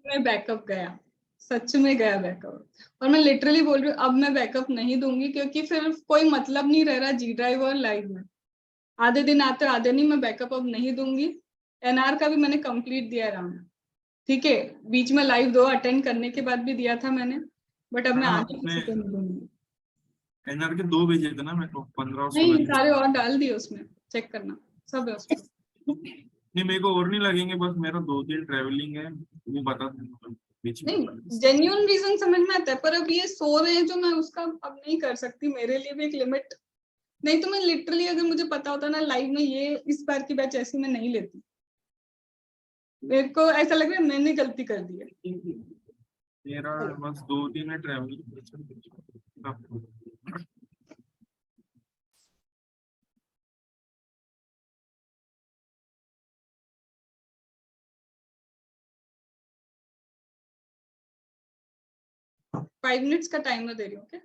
में बैकअप गया, सच में गया बैकअप। और मैं लिटरली बोल रही हूँ, अब मैं बैकअप नहीं दूंगी, क्योंकि फिर कोई मतलब नहीं रह रहा जी ड्राइव और लाइव में। आधे दिन आते आधे नहीं, मैं बैकअप अब नहीं दूंगी। एनआर का भी मैंने कंप्लीट दिया राउंड, ठीक है। बीच में लाइव 2 अटेंड करने के बाद भी दिया था मैंने, बट अब मैं हाँ आगे आपने किसी को नहीं दूंगी। एनआर के 2 भेजे थे ना मेरे को, 15 और नहीं, 16 सारे और डाल दिए उसमें, चेक करना, सब है उसमें। नहीं मेरे को और नहीं लगेंगे, बस मेरा 2 दिन ट्रेवलिंग है, वो बता दूंगा बीच में। नहीं, जेन्यून रीजन समझ में आता है, पर अब ये सो रहे हैं जो, मैं उसका अब नहीं कर सकती, मेरे लिए भी एक लिमिट। नहीं तो मैं लिटरली, अगर मुझे पता होता ना लाइव में ये इस बार की बैच ऐसी, मैं नहीं लेती। मेरे को ऐसा लग रहा है मैंने गलती कर दी है। मेरा बस 2 दिन है ट्रेवलिंग। 5 मिनट्स का टाइमर दे रही हूँ, ओके।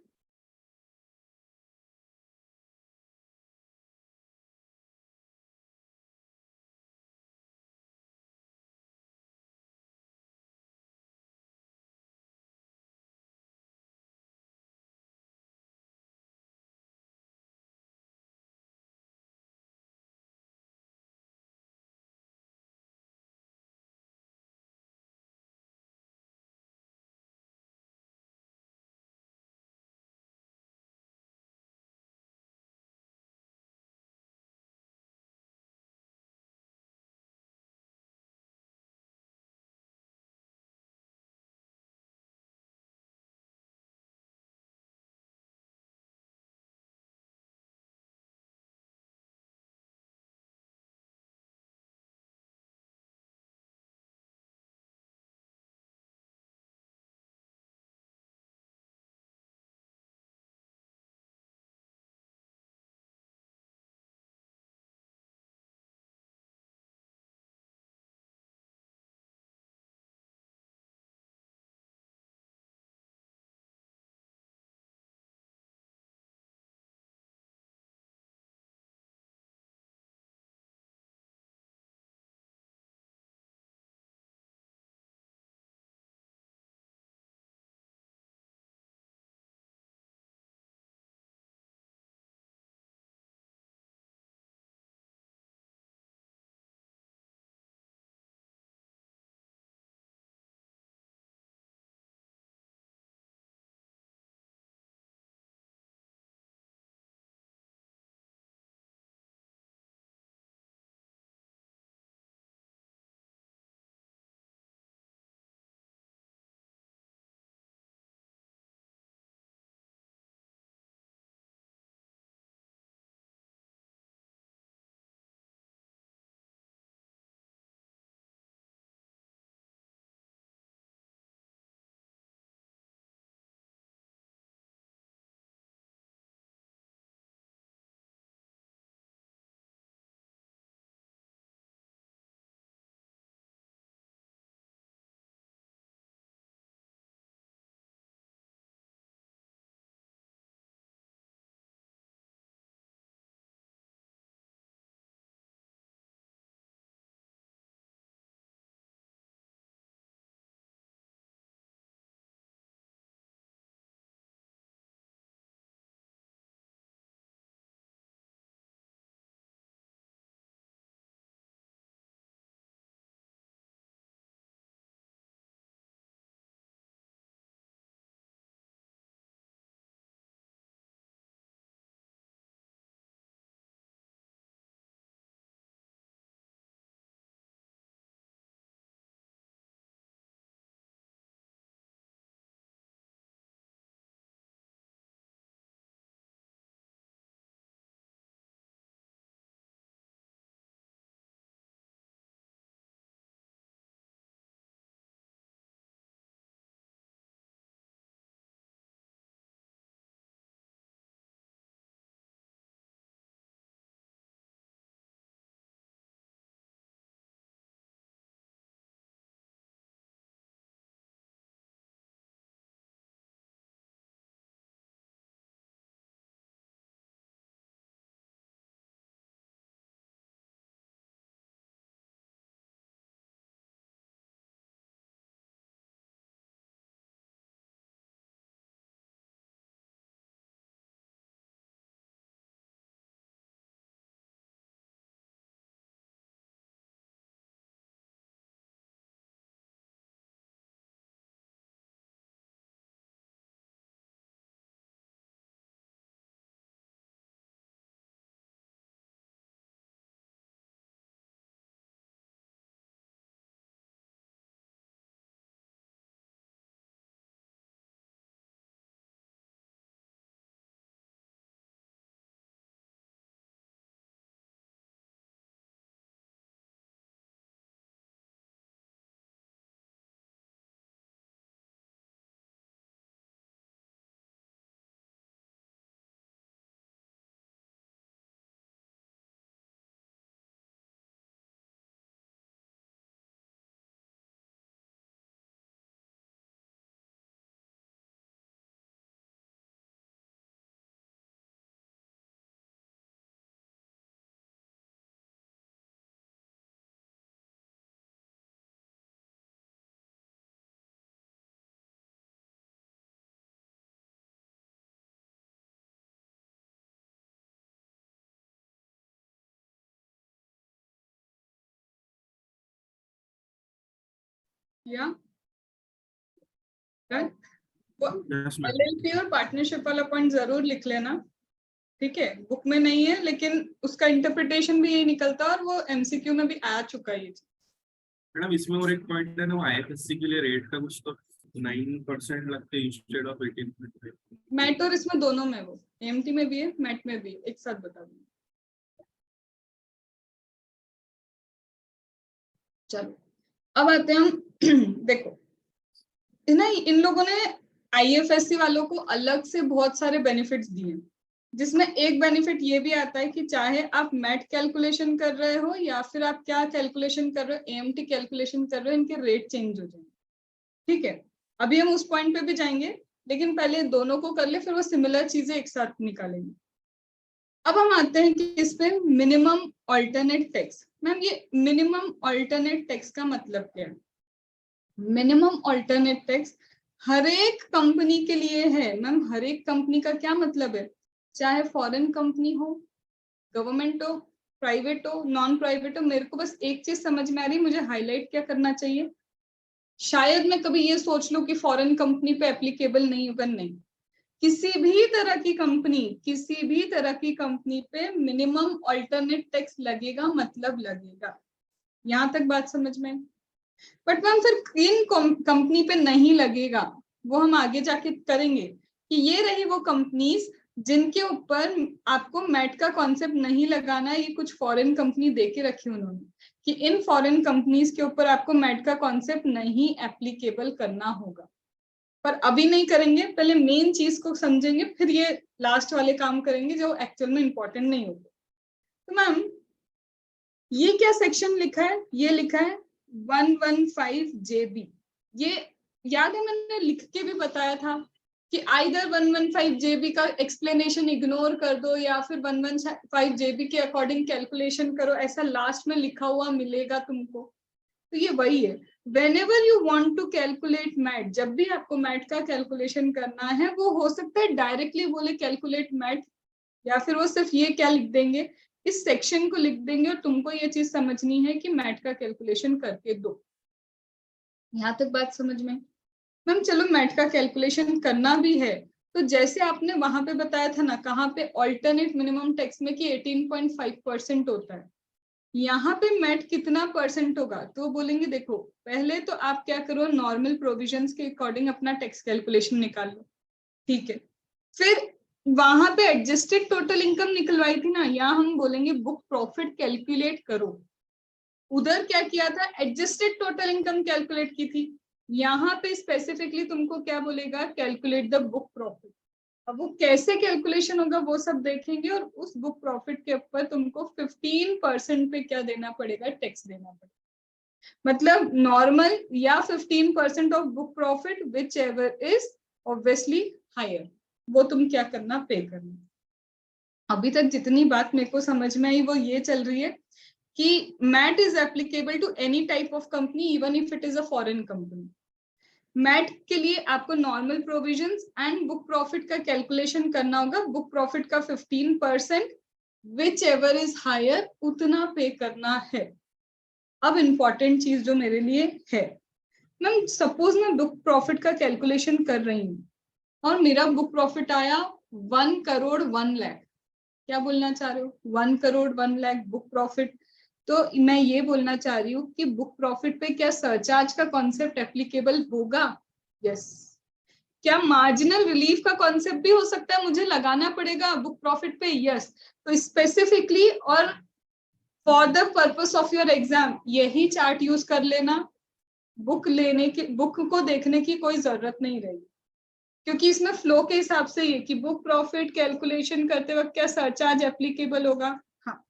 या वो Yes, ma'am. LLP और पार्टनरशिप वाला पॉइंट जरूर लिख लेना, ठीक है, बुक में नहीं है लेकिन उसका इंटरप्रिटेशन भी यही निकलता है और वो MCQ में भी आ चुका है ये चीज। मैडम इसमें और एक पॉइंट है ना, IFSC के लिए रेट का कुछ तो 9% लगते हैं इंस्टेड ऑफ 18%। मैट और इसमें दोनों में वो AMT में भी है मैट में भी है, एक साथ बता दूंगी। चलो अब आते हैं हम देखो ना, इन लोगों ने IFSC वालों को अलग से बहुत सारे बेनिफिट्स दिए, जिसमें एक बेनिफिट ये भी आता है कि चाहे आप मैट कैलकुलेशन कर रहे हो या फिर आप क्या कैलकुलेशन कर रहे हो, AMT कैलकुलेशन कर रहे हो, इनके रेट चेंज हो जाएंगे, ठीक है। अभी हम उस पॉइंट पे भी जाएंगे, लेकिन पहले दोनों को कर ले, फिर वो सिमिलर चीजें एक साथ निकालेंगे। अब हम आते हैं कि इस पे मिनिमम ऑल्टरनेट टैक्स। मैम ये मिनिमम ऑल्टरनेट टैक्स का मतलब क्या है? मिनिमम ऑल्टरनेट टैक्स हर एक कंपनी के लिए है। मैम हर एक कंपनी का क्या मतलब है? चाहे फॉरेन कंपनी हो, गवर्नमेंट हो, प्राइवेट हो, नॉन प्राइवेट हो, मेरे को बस एक चीज समझ में आ रही, मुझे हाईलाइट क्या करना चाहिए। शायद मैं कभी ये सोच लूं कि फॉरेन कंपनी पे एप्लीकेबल नहीं होगा, नहीं, किसी भी तरह की कंपनी, किसी भी तरह की कंपनी पे मिनिमम ऑल्टरनेट टैक्स लगेगा, मतलब लगेगा। यहां तक बात समझ में? बट मैम फिर किन कंपनी पे नहीं लगेगा वो हम आगे जाके करेंगे, कि ये रही वो कंपनीज जिनके ऊपर आपको मैट का कॉन्सेप्ट नहीं लगाना है। ये कुछ फॉरेन कंपनी देके रखी उन्होंने कि इन फॉरेन कंपनीज के ऊपर आपको मैट का कॉन्सेप्ट नहीं एप्लीकेबल करना होगा, पर अभी नहीं करेंगे, पहले मेन चीज को समझेंगे, फिर ये लास्ट वाले काम करेंगे जो एक्चुअल में इंपॉर्टेंट नहीं होगा। तो मैम ये क्या सेक्शन लिखा है? ये लिखा है 115 JB। ये याद है मैंने लिख के भी बताया था कि आइदर 115 JB का एक्सप्लेनेशन इग्नोर कर दो या फिर 115 JB के अकॉर्डिंग कैलकुलेशन करो, ऐसा लास्ट में लिखा हुआ मिलेगा तुमको। तो ये वही है, whenever you want to calculate MAT, जब भी आपको मैट का कैलकुलेशन करना है, वो हो सकता है डायरेक्टली बोले कैलकुलेट मैट, या फिर वो सिर्फ ये क्या लिख देंगे, इस सेक्शन को लिख देंगे और तुमको ये चीज समझनी है कि मैट का कैलकुलेशन करके दो। यहाँ तक बात समझ में? मैम चलो मैट का कैलकुलेशन करना भी है, तो जैसे आपने वहां पे बताया था ना, कहाँ पे ऑल्टरनेट मिनिमम टैक्स में कि 18.5% होता है, यहाँ पे मैट कितना परसेंट होगा? तो बोलेंगे देखो पहले तो आप क्या करो, नॉर्मल प्रोविजंस के अकॉर्डिंग अपना टैक्स कैलकुलेशन निकाल लो, ठीक है। फिर वहां पे एडजस्टेड टोटल इनकम निकलवाई थी ना, यहाँ हम बोलेंगे बुक प्रॉफिट कैलकुलेट करो। उधर क्या किया था, एडजस्टेड टोटल इनकम कैलकुलेट की थी, यहाँ पे स्पेसिफिकली तुमको क्या बोलेगा, कैलकुलेट द बुक प्रॉफिट। अब वो कैसे कैलकुलेशन होगा वो सब देखेंगे, और उस बुक प्रॉफिट के ऊपर तुमको 15% पे क्या देना पड़ेगा, टैक्स देना पड़ेगा। मतलब नॉर्मल या 15% of book profit whichever is obviously higher, वो तुम क्या करना, पे करना। अभी तक जितनी बात मेरे को समझ में आई वो ये चल रही है कि MAT is applicable to any type of company even if it is a foreign company. MAT के लिए आपको normal provisions and book profit का कैलकुलेशन करना होगा। बुक प्रॉफिट का 15% विच एवर इज हायर उतना पे करना है। अब इंपॉर्टेंट चीज जो मेरे लिए है, मैम सपोज मैं बुक प्रॉफिट का कैलकुलेशन कर रही हूँ और मेरा बुक प्रॉफिट आया 1 करोड़ 1 लाख। क्या बोलना चाह रहे हो? 1 करोड़ 1 लाख बुक प्रॉफिट। तो मैं ये बोलना चाह रही हूँ कि बुक प्रॉफिट पे क्या सरचार्ज का कॉन्सेप्ट एप्लीकेबल होगा? यस। क्या मार्जिनल रिलीफ का कॉन्सेप्ट भी हो सकता है, मुझे लगाना पड़ेगा बुक प्रॉफिट पे? यस। तो स्पेसिफिकली और for the purpose of your exam यही चार्ट यूज कर लेना, बुक लेने की, बुक को देखने की कोई जरूरत नहीं रहेगी, क्योंकि इसमें फ्लो के हिसाब से ये कि बुक प्रॉफिट कैलकुलेशन करते वक्त क्या सरचार्ज एप्लीकेबल होगा? हाँ।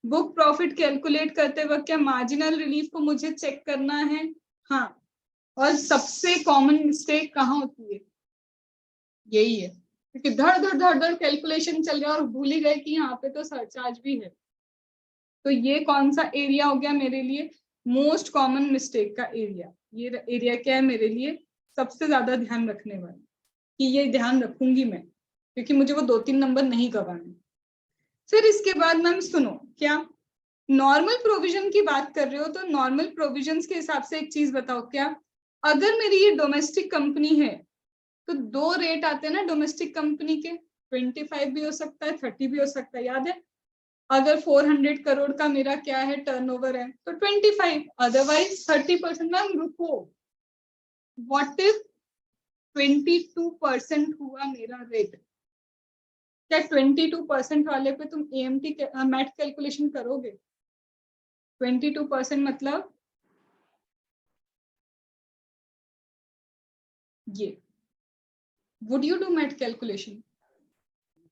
बुक प्रॉफिट कैलकुलेट करते वक्त क्या मार्जिनल रिलीफ को मुझे चेक करना है? हाँ। और सबसे कॉमन मिस्टेक कहाँ होती है? यही है, क्योंकि धड़ धड़ धड़ धड़ कैलकुलेशन चल रहा है और भूल ही गए कि यहाँ पे तो सरचार्ज भी है। तो ये कौन सा एरिया हो गया मेरे लिए मोस्ट कॉमन मिस्टेक का एरिया? ये एरिया क्या है मेरे लिए सबसे ज्यादा ध्यान रखने वाला, कि ये ध्यान रखूंगी मैं, क्योंकि मुझे वो 2-3 नंबर नहीं गवाने। फिर इसके बाद मैम सुनो क्या, नॉर्मल प्रोविजन की बात कर रहे हो तो नॉर्मल प्रोविजंस के हिसाब से एक चीज बताओ, क्या अगर मेरी ये डोमेस्टिक कंपनी है तो 2 रेट आते हैं ना डोमेस्टिक कंपनी के, 25 भी हो सकता है 30 भी हो सकता है, याद है? अगर 400 करोड़ का मेरा क्या है टर्नओवर है तो 25, अदरवाइज 30%। मैम रुको, व्हाट इफ 22% हुआ मेरा रेट? क्या 22% वाले पे तुम एएमटी मैट कैलकुलेशन करोगे? 22% मतलब ये, would you do MAT calculation?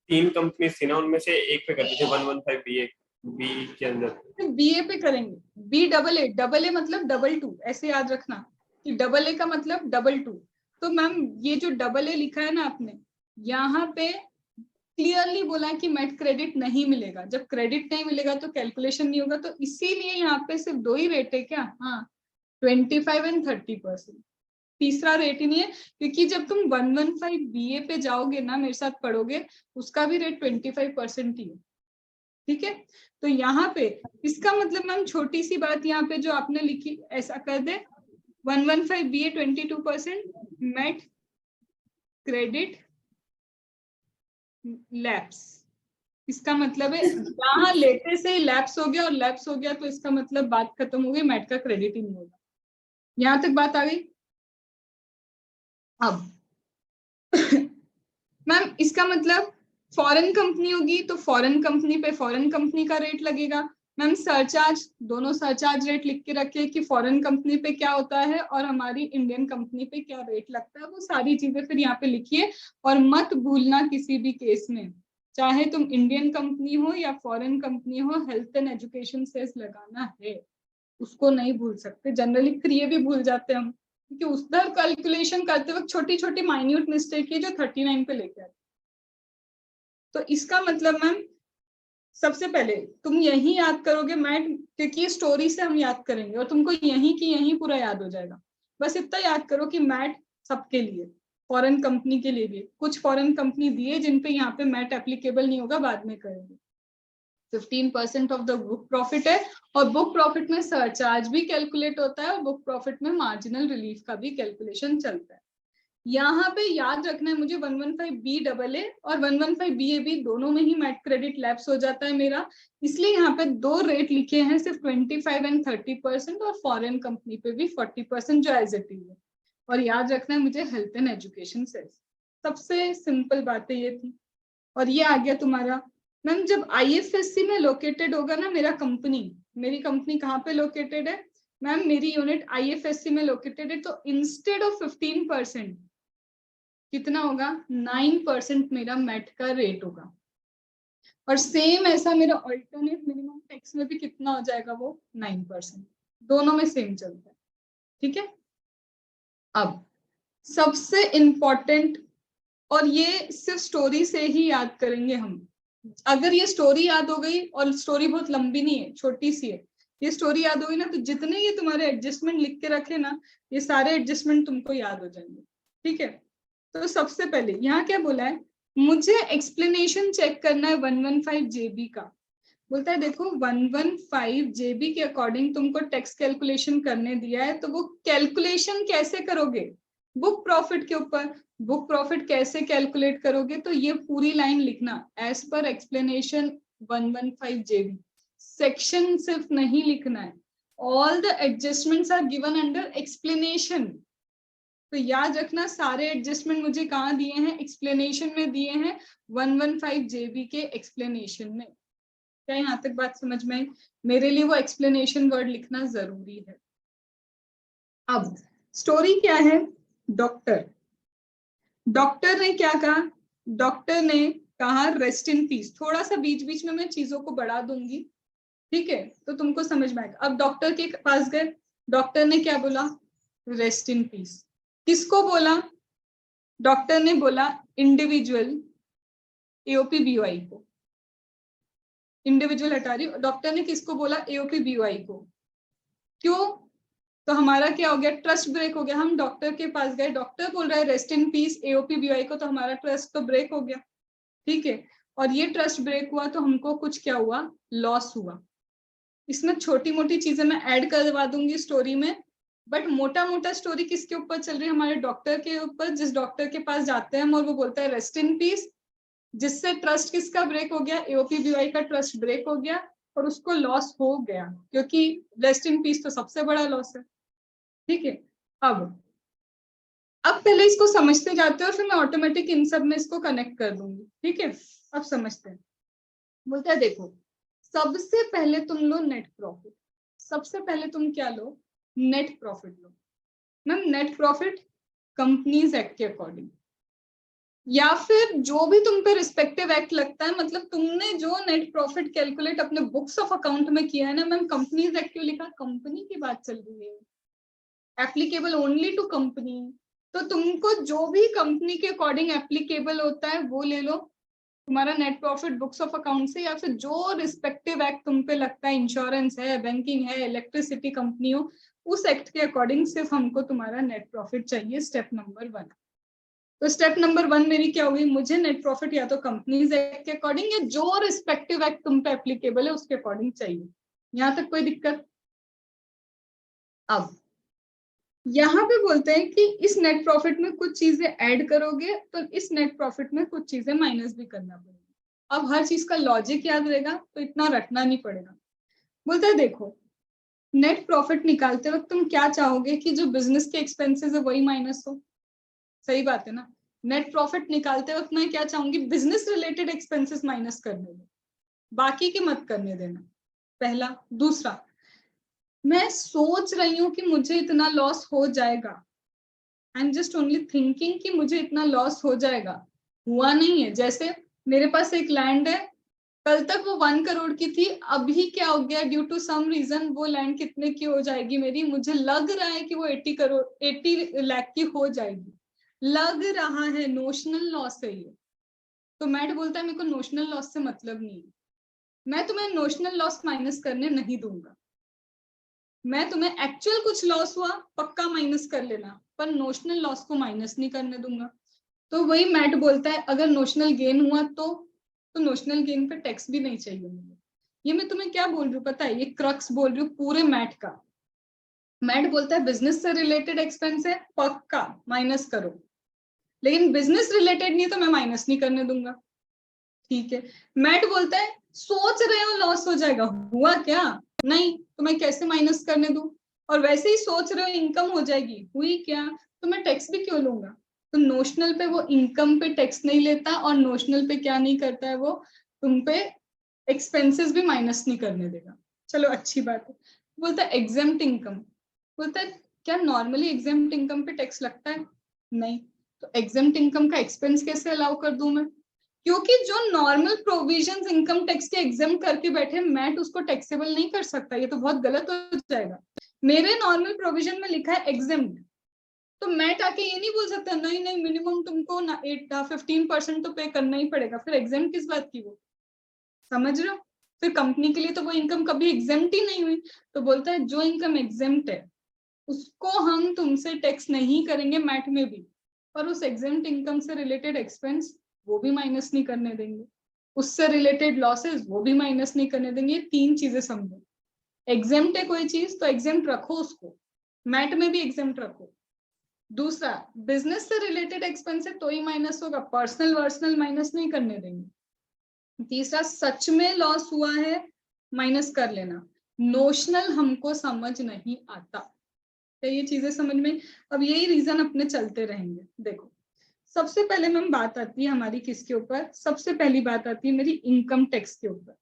3 company थी ना, उनमें से एक पे करती थी 115 बी के अंदर। बीए पे करेंगे, बी डबल ए मतलब डबल टू, ऐसे याद रखना कि डबल ए का मतलब डबल टू। तो मैम ये जो डबल ए लिखा है ना आपने, यहाँ पे क्लियरली बोला है कि मेट क्रेडिट नहीं मिलेगा। जब क्रेडिट नहीं मिलेगा तो कैलकुलेशन नहीं होगा, तो इसीलिए यहाँ पे सिर्फ 2 ही रेट है क्या? हाँ, 25 एंड 30%। तीसरा रेट ही नहीं है, क्योंकि जब तुम 115 बीए पे जाओगे ना, मेरे साथ पढ़ोगे, उसका भी रेट 25% ही है। ठीक है, तो यहाँ पे इसका मतलब मैम छोटी सी बात यहाँ पे जो आपने लिखी, ऐसा कर दे 115 बीए 22%, मेट क्रेडिट लैप्स। इसका मतलब है यहाँ लेते से ही लैप्स हो गया, और लैप्स हो गया तो इसका मतलब बात खत्म हो गई, मेट का क्रेडिट ही नहीं होगा। यहाँ तक बात आ गई? अब मैम इसका मतलब फॉरेन कंपनी होगी तो फॉरेन कंपनी पे फॉरेन कंपनी का रेट लगेगा। मैम सरचार्ज, दोनों सरचार्ज रेट लिख के रखे कि फॉरेन कंपनी पे क्या होता है और हमारी इंडियन कंपनी पे क्या रेट लगता है, वो सारी चीजें फिर यहाँ पे लिखिए। और मत भूलना किसी भी केस में, चाहे तुम इंडियन कंपनी हो या फॉरेन कंपनी हो, हेल्थ एंड एजुकेशन सेस लगाना है, उसको नहीं भूल सकते। जनरली फिर ये भी भूल जाते हैं हम, क्योंकि उधर कैलकुलेशन करते वक्त छोटी छोटी माइन्यूट मिस्टेक है जो 39 पे लेके आते। तो इसका मतलब मैम सबसे पहले तुम यही याद करोगे मैट, क्योंकि स्टोरी से हम याद करेंगे और तुमको यही की यही पूरा याद हो जाएगा। बस इतना याद करो कि मैट सबके लिए, फॉरेन कंपनी के लिए भी कुछ फॉरेन कंपनी दिए जिन पे यहाँ पे मैट एप्लीकेबल नहीं होगा, बाद में करेंगे। 15% ऑफ द बुक प्रॉफिट है, और बुक प्रॉफिट में सरचार्ज भी कैलकुलेट होता है, और बुक प्रॉफिट में मार्जिनल रिलीफ का भी कैलकुलेशन चलता है। यहाँ पे याद रखना है मुझे 115 बी डबल ए और 115 बी ए बी दोनों में ही मैट क्रेडिट लैप्स हो जाता है मेरा, इसलिए यहाँ पे 2 रेट लिखे हैं, सिर्फ 25 एंड 30%, और फॉरेन कंपनी पे भी 40% जो एज इट इज है। और याद रखना है मुझे हेल्थ एंड एजुकेशन से। सबसे सिंपल बातें ये थी। और ये आ गया तुम्हारा मैम, जब आईएफएससी में लोकेटेड होगा ना मेरा कंपनी, मेरी कंपनी कहाँ पे लोकेटेड है मैम? मेरी यूनिट आईएफएससी में लोकेटेड है, तो इंस्टेड ऑफ 15% कितना होगा? 9% मेरा मेट का रेट होगा। और सेम ऐसा मेरा अल्टरनेट मिनिमम टैक्स में भी कितना हो जाएगा? वो 9%। दोनों में सेम चलता है। ठीक है, अब सबसे इंपॉर्टेंट, और ये सिर्फ स्टोरी से ही याद करेंगे हम। अगर ये स्टोरी याद हो गई, और स्टोरी बहुत लंबी नहीं है, छोटी सी है, ये स्टोरी याद हो गई ना, तो जितने ये तुम्हारे एडजस्टमेंट लिख के रखे ना, ये सारे एडजस्टमेंट तुमको याद हो जाएंगे। ठीक है, तो सबसे पहले यहाँ क्या बोला है, मुझे एक्सप्लेनेशन चेक करना है 115 जेबी का। बोलता है देखो 115 जेबी के अकॉर्डिंग तुमको टैक्स कैलकुलेशन करने दिया है, तो वो कैलकुलेशन कैसे करोगे? बुक प्रॉफिट के ऊपर। बुक प्रॉफिट कैसे कैलकुलेट करोगे? तो ये पूरी लाइन लिखना, एज पर एक्सप्लेनेशन 115 जेबी। सेक्शन सिर्फ नहीं लिखना है, all the adjustments are given under explanation. तो याद रखना सारे एडजस्टमेंट मुझे कहाँ दिए हैं? एक्सप्लेनेशन में दिए हैं, 115 जेबी के एक्सप्लेनेशन में। क्या यहाँ तक बात समझ में आई? मेरे लिए वो एक्सप्लेनेशन वर्ड लिखना जरूरी है। अब स्टोरी क्या है? डॉक्टर ने क्या कहा? डॉक्टर ने कहा रेस्ट इन पीस। थोड़ा सा बीच बीच में मैं चीजों को बढ़ा दूंगी, ठीक है, तो तुमको समझ में आएगा। अब डॉक्टर के पास गए, डॉक्टर ने क्या बोला? Rest in piece. किसको बोला? डॉक्टर ने बोला इंडिविजुअल एओपी बीओआई को। इंडिविजुअल हटा रही हूं, डॉक्टर ने किसको बोला? एओपी बीओआई को। क्यों? तो हमारा क्या हो गया? ट्रस्ट ब्रेक हो गया। हम डॉक्टर के पास गए, डॉक्टर बोल रहा है rest in piece AOP BOI को, तो हमारा ट्रस्ट तो ब्रेक हो गया। ठीक है, और ये ट्रस्ट ब्रेक हुआ तो हमको कुछ क्या हुआ? लॉस हुआ। इसमें छोटी मोटी चीजें मैं ऐड करवा दूंगी स्टोरी में, बट मोटा मोटा स्टोरी किसके ऊपर चल रही है, हमारे डॉक्टर के ऊपर, जिस डॉक्टर के पास जाते हैं हम और वो बोलता है रेस्ट इन पीस, जिससे ट्रस्ट किसका ब्रेक हो गया, एओपीबीवाई का ट्रस्ट ब्रेक हो गया और उसको लॉस हो गया, क्योंकि रेस्ट इन पीस तो सबसे बड़ा लॉस है। ठीक है, अब पहले इसको समझते जाते हैं और फिर मैं ऑटोमेटिक इन सब में इसको कनेक्ट कर दूंगी। ठीक है, अब समझते हैं। बोलता है देखो, सबसे पहले तुम लो नेट प्रॉफिट, सबसे पहले तुम क्या लो, नेट प्रॉफिट लो। Ma'am net profit companies act के अकॉर्डिंग, या फिर जो भी तुम पे रिस्पेक्टिव एक्ट लगता है, मतलब तुमने जो नेट प्रॉफिट कैलकुलेट अपने बुक्स ऑफ अकाउंट में किया है ना, मैम कंपनीज एक्ट क्यों लिखा, कंपनी की बात चल रही है, एप्लीकेबल ओनली टू कंपनी, तो तुमको जो भी कंपनी के अकॉर्डिंग एप्लीकेबल होता है वो ले लो, तुम्हारा net profit books of account से, या फिर जो रिस्पेक्टिव एक्ट तुम पे लगता है, इंश्योरेंस है, बैंकिंग है, इलेक्ट्रिसिटी कंपनी हो, उस एक्ट के अकॉर्डिंग सिर्फ हमको तुम्हारा नेट प्रॉफिट चाहिए, स्टेप नंबर 1। तो स्टेप नंबर 1 मेरी क्या होगी, मुझे नेट प्रॉफिट या तो कंपनीज एक्ट के अकॉर्डिंग या जो रिस्पेक्टिव एक्ट तुम पे एप्लीकेबल है उसके अकॉर्डिंग चाहिए। यहाँ तक कोई दिक्कत? अब यहाँ पे बोलते हैं कि इस नेट प्रॉफिट में कुछ चीजें ऐड करोगे तो इस नेट प्रॉफिट में कुछ चीजें माइनस भी करना पड़ेगा। अब हर चीज का लॉजिक याद रहेगा तो इतना रटना नहीं पड़ेगा। बोलते हैं देखो, नेट प्रॉफिट निकालते वक्त तुम क्या चाहोगे कि जो बिजनेस के एक्सपेंसेस है वही माइनस हो, सही बात है ना। नेट प्रॉफिट निकालते वक्त मैं क्या चाहूंगी, बिजनेस रिलेटेड एक्सपेंसेस माइनस करने दो, बाकी के मत करने देना, पहला। दूसरा, मैं सोच रही हूँ कि मुझे इतना लॉस हो जाएगा, I am just only thinking कि मुझे इतना लॉस हो जाएगा, हुआ नहीं है। जैसे मेरे पास एक लैंड है, कल तक वो 1 करोड़ की थी, अभी क्या हो गया, ड्यू टू सम रीजन वो लैंड कितने की हो जाएगी मेरी, मुझे लग रहा है कि वो 80 लाख की हो जाएगी, लग रहा है, नोशनल लॉस है ये। तो मैट बोलता है मेरे को नोशनल लॉस से मतलब नहीं है, मैं तुम्हें नोशनल लॉस माइनस करने नहीं दूंगा, मैं तुम्हें एक्चुअल कुछ लॉस हुआ पक्का माइनस कर लेना, पर नोशनल लॉस को माइनस नहीं करने दूंगा। तो वही मैट बोलता है अगर नोशनल गेन हुआ तो नोशनल गेन पे टैक्स भी नहीं चाहिए मुझे। ये मैं तुम्हें क्या बोल रही हूँ पता है, ये क्रक्स बोल रही हूँ पूरे मैट का। मैट बोलता है बिजनेस से रिलेटेड एक्सपेंस है पक्का माइनस करो, लेकिन बिजनेस रिलेटेड नहीं तो मैं माइनस नहीं करने दूंगा। ठीक है, मैट बोलता है सोच रहे हो लॉस हो जाएगा, हुआ क्या नहीं, तो मैं कैसे माइनस करने दूं, और वैसे ही सोच रहे हो इनकम हो जाएगी, हुई क्या, तो मैं टैक्स भी क्यों लूंगा। तो नोशनल पे वो इनकम पे टैक्स नहीं लेता और नोशनल पे क्या नहीं करता है, वो तुम पे एक्सपेंसेस भी माइनस नहीं करने देगा। चलो अच्छी बात है। बोलता है एग्जेम्प्ट इनकम, बोलता है क्या नॉर्मली एग्जेम्प्ट इनकम पे टैक्स लगता है, नहीं, तो एग्जेम्प्ट इनकम का एक्सपेंस कैसे अलाउ कर दूं मैं, क्योंकि जो नॉर्मल प्रोविजंस इनकम टैक्स के एग्जाम करके बैठे मैट उसको टैक्सेबल नहीं कर सकता, ये तो बहुत गलत हो जाएगा। मेरे नॉर्मल प्रोविजन में लिखा है एग्जाम्ड, तो मैट आके ये नहीं बोल सकता नहीं नहीं मिनिमम तुमको ना 15% तो पे करना ही पड़ेगा, फिर एग्जाम किस बात की वो, समझ रहे हो। फिर कंपनी के लिए तो वो इनकम कभी एग्जेम्प्ट ही नहीं हुई। तो बोलता है जो इनकम एग्जेम्प्ट है उसको हम तुमसे टैक्स नहीं करेंगे मैट में भी, पर उस एग्जेम्प्ट इनकम से रिलेटेड एक्सपेंस वो भी माइनस नहीं करने देंगे, उससे रिलेटेड लॉसेस वो भी माइनस नहीं करने देंगे। 3 चीजें समझो, एग्जेम्प्ट है कोई चीज तो एग्जेम्प्ट रखो उसको, मैट में भी एग्जेम्प्ट रखो। दूसरा, बिजनेस से रिलेटेड एक्सपेंस है तो ही माइनस होगा, पर्सनल वर्सनल माइनस नहीं करने देंगे। तीसरा, सच में लॉस हुआ है माइनस कर लेना, नोशनल हमको समझ नहीं आता, तो ये चीजें समझ में। अब यही रीजन अपने चलते रहेंगे। देखो सबसे पहले मैम बात आती है हमारी किसके ऊपर, सबसे पहली बात आती है मेरी इनकम टैक्स के ऊपर।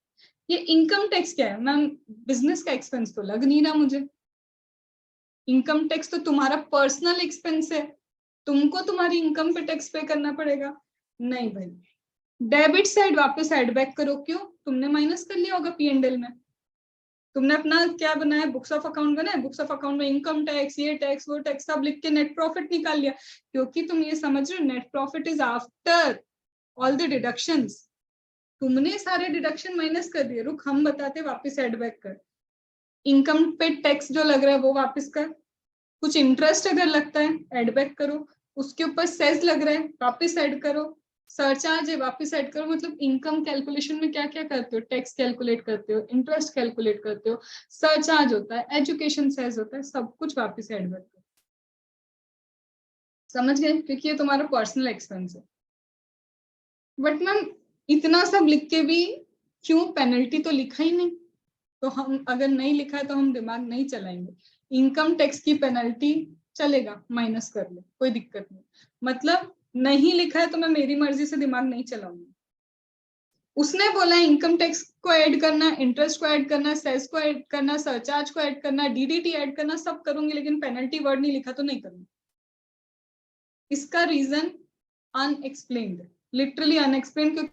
ये इनकम टैक्स क्या है मैम, बिजनेस का एक्सपेंस तो लग नहीं रहा मुझे, इनकम टैक्स तो तुम्हारा पर्सनल एक्सपेंस है, तुमको तुम्हारी इनकम पे टैक्स पे करना पड़ेगा। नहीं भाई, डेबिट साइड वापस एड बैक करो, क्यों, तुमने माइनस कर लिया होगा P&L में, तुमने अपना क्या बनाया, बुक्स ऑफ अकाउंट बनाया, बुक्स ऑफ अकाउंट में इनकम टैक्स, ये टैक्स वो टैक्स सब लिख के नेट प्रॉफिट निकाल लिया, क्योंकि तुम ये समझ रहे हो net profit is after all the deductions, तुमने सारे डिडक्शन माइनस कर दिए, रुक हम बताते वापस एड बैक कर। इनकम पे टैक्स जो लग रहा है वो वापस कर, कुछ इंटरेस्ट अगर लगता है एड बैक करो, उसके ऊपर सेस लग रहा है वापस ऐड करो, सरचार्ज है वापस ऐड करो, मतलब इनकम कैलकुलेशन में क्या क्या करते हो, टैक्स कैलकुलेट करते हो, इंटरेस्ट कैलकुलेट करते हो, सरचार्ज होता है, एजुकेशन सेस होता है, सब कुछ वापस ऐड करते हो। समझ गए? क्योंकि ये तुम्हारा पर्सनल एक्सपेंस है। बट मैम इतना सब लिख के भी क्यों, पेनल्टी तो लिखा ही नहीं, तो हम अगर नहीं लिखा है तो हम दिमाग नहीं चलाएंगे। इनकम टैक्स की पेनल्टी चलेगा, माइनस कर ले, कोई दिक्कत नहीं। मतलब नहीं लिखा है तो मैं मेरी मर्जी से दिमाग नहीं चलाऊंगी। उसने बोला इनकम टैक्स को ऐड करना, इंटरेस्ट को ऐड करना, सेस को ऐड करना, सरचार्ज को ऐड करना, डीडीटी ऐड करना, सब करूंगी, लेकिन पेनल्टी वर्ड नहीं लिखा तो नहीं करूंगी। इसका रीजन अनएक्सप्लेन्ड, लिटरली अनएक्सप्लेन्ड,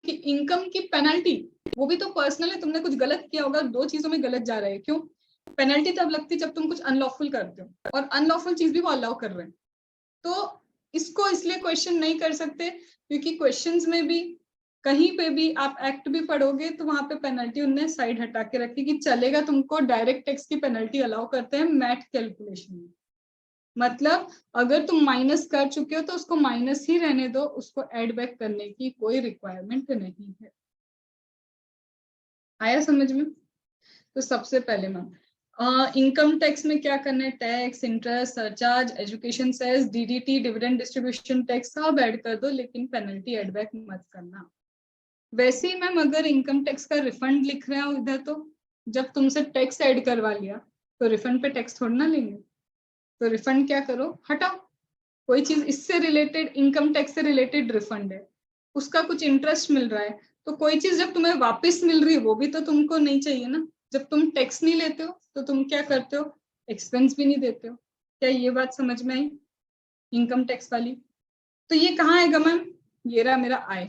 कि इनकम की पेनल्टी वो भी तो पर्सनल है, तुमने कुछ गलत किया होगा, दो चीजों में गलत जा रहा है। क्यों? पेनल्टी तब लगती जब तुम कुछ अनलॉफुल करते हो, और अनलॉफुल चीज भी वो अलाउ कर रहे हैं। तो इसको इसलिए क्वेश्चन नहीं कर सकते क्योंकि क्वेश्चंस में भी कहीं पे भी आप एक्ट भी पढ़ोगे तो वहां पे पेनल्टी उनने साइड हटा के रखी कि चलेगा, तुमको डायरेक्ट टैक्स की पेनल्टी अलाउ करते हैं मैथ कैलकुलेशन में। मतलब अगर तुम माइनस कर चुके हो तो उसको माइनस ही रहने दो, उसको ऐड बैक करने की कोई रिक्वायरमेंट नहीं है। आया समझ में? तो सबसे पहले मैम इनकम टैक्स में क्या करना है, tax, interest, surcharge, education cess, DDT, dividend distribution tax सब ऐड कर दो, लेकिन पेनल्टी ऐड बैक मत करना। वैसे ही मैम अगर इनकम टैक्स का रिफंड लिख रहे हो इधर, तो जब तुमसे टैक्स ऐड करवा लिया तो रिफंड पे टैक्स थोड़ा ना लेंगे, तो रिफंड क्या करो, हटाओ। कोई चीज इससे रिलेटेड, इनकम टैक्स से रिलेटेड रिफंड है, उसका कुछ इंटरेस्ट मिल रहा है, तो कोई चीज जब तुम्हें वापस मिल रही है वो भी तो तुमको नहीं चाहिए ना। जब तुम टैक्स नहीं लेते हो तो तुम क्या करते हो, एक्सपेंस भी नहीं देते हो। क्या ये बात समझ में आई इनकम टैक्स वाली? तो ये कहाँ आएगा मैम, ये रहा मेरा आय,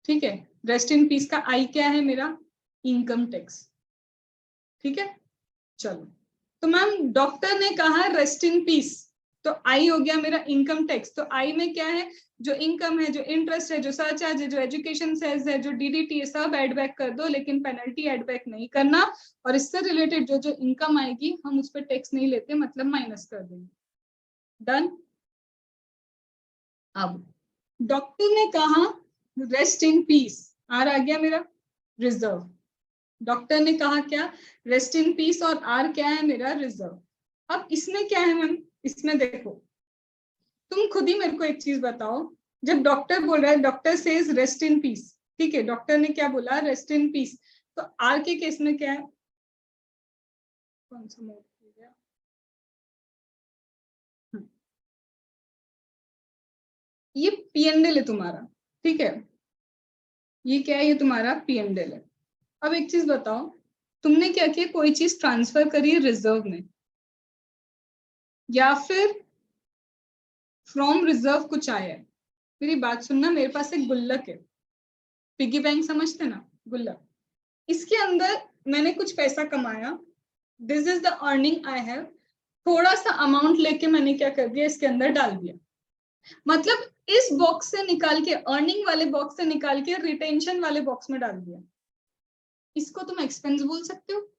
ठीक है। रेस्ट इन पीस का आई क्या है मेरा, इनकम टैक्स, ठीक है। चलो, तो मैम डॉक्टर ने कहा रेस्ट इन पीस, तो आई हो गया मेरा इनकम टैक्स। तो आई में क्या है, जो इनकम है, जो इंटरेस्ट है, जो सरचार्ज है, जो एजुकेशन सेस है, जो डीडीटी है, सब ऐड बैक कर दो, लेकिन पेनल्टी ऐड बैक नहीं करना। और इससे रिलेटेड जो जो इनकम आएगी हम उस पर टैक्स नहीं लेते, मतलब माइनस कर देंगे। डन। अब डॉक्टर ने कहा रेस्ट इन पीस, आर आ गया मेरा रिजर्व। डॉक्टर ने कहा क्या, रेस्ट इन पीस, और आर क्या है मेरा रिजर्व। अब इसमें क्या है मैम, इसमें देखो, तुम खुद ही मेरे को एक चीज बताओ, जब डॉक्टर बोल रहा है, doctor says rest in piece, ठीक है, डॉक्टर ने क्या बोला, रेस्ट इन पीस, तो आर के केस में क्या है, कौन सा मोड हो गया, ये पीएनएल है तुम्हारा, ठीक है, ये क्या है, ये तुम्हारा पीएनएल है। अब एक चीज बताओ, तुमने क्या किया, कोई चीज ट्रांसफर करी रिजर्व में, या फिर फ्रॉम रिजर्व कुछ आया है। मेरी बात सुनना, मेरे पास एक गुल्लक है, पिगी बैंक समझते ना, गुल्लक, इसके अंदर मैंने कुछ पैसा कमाया, this is the earning I have, थोड़ा सा अमाउंट लेके मैंने क्या कर दिया, इसके अंदर डाल दिया। मतलब इस बॉक्स से निकाल के, अर्निंग वाले बॉक्स से निकाल के रिटेंशन वाले बॉक्स में डाल दिया। इसको तुम एक्सपेंस बोल सकते हो,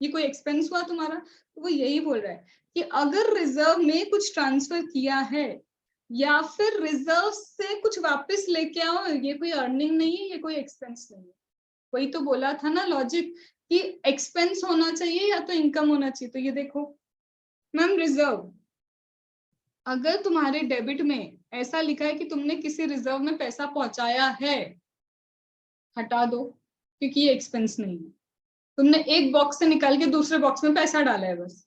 ये कोई एक्सपेंस हुआ तुम्हारा। तो वो यही बोल रहा है कि अगर रिजर्व में कुछ ट्रांसफर किया है या फिर रिजर्व से कुछ वापस लेके आओ, ये कोई अर्निंग नहीं है, ये कोई एक्सपेंस नहीं है। वही तो बोला था ना लॉजिक, कि एक्सपेंस होना चाहिए या तो इनकम होना चाहिए। तो ये देखो मैम, रिजर्व अगर तुम्हारे डेबिट में ऐसा लिखा है कि तुमने किसी रिजर्व में पैसा पहुंचाया है, हटा दो, क्योंकि ये एक्सपेंस नहीं है, तुमने एक बॉक्स से निकाल के दूसरे बॉक्स में पैसा डाला है बस।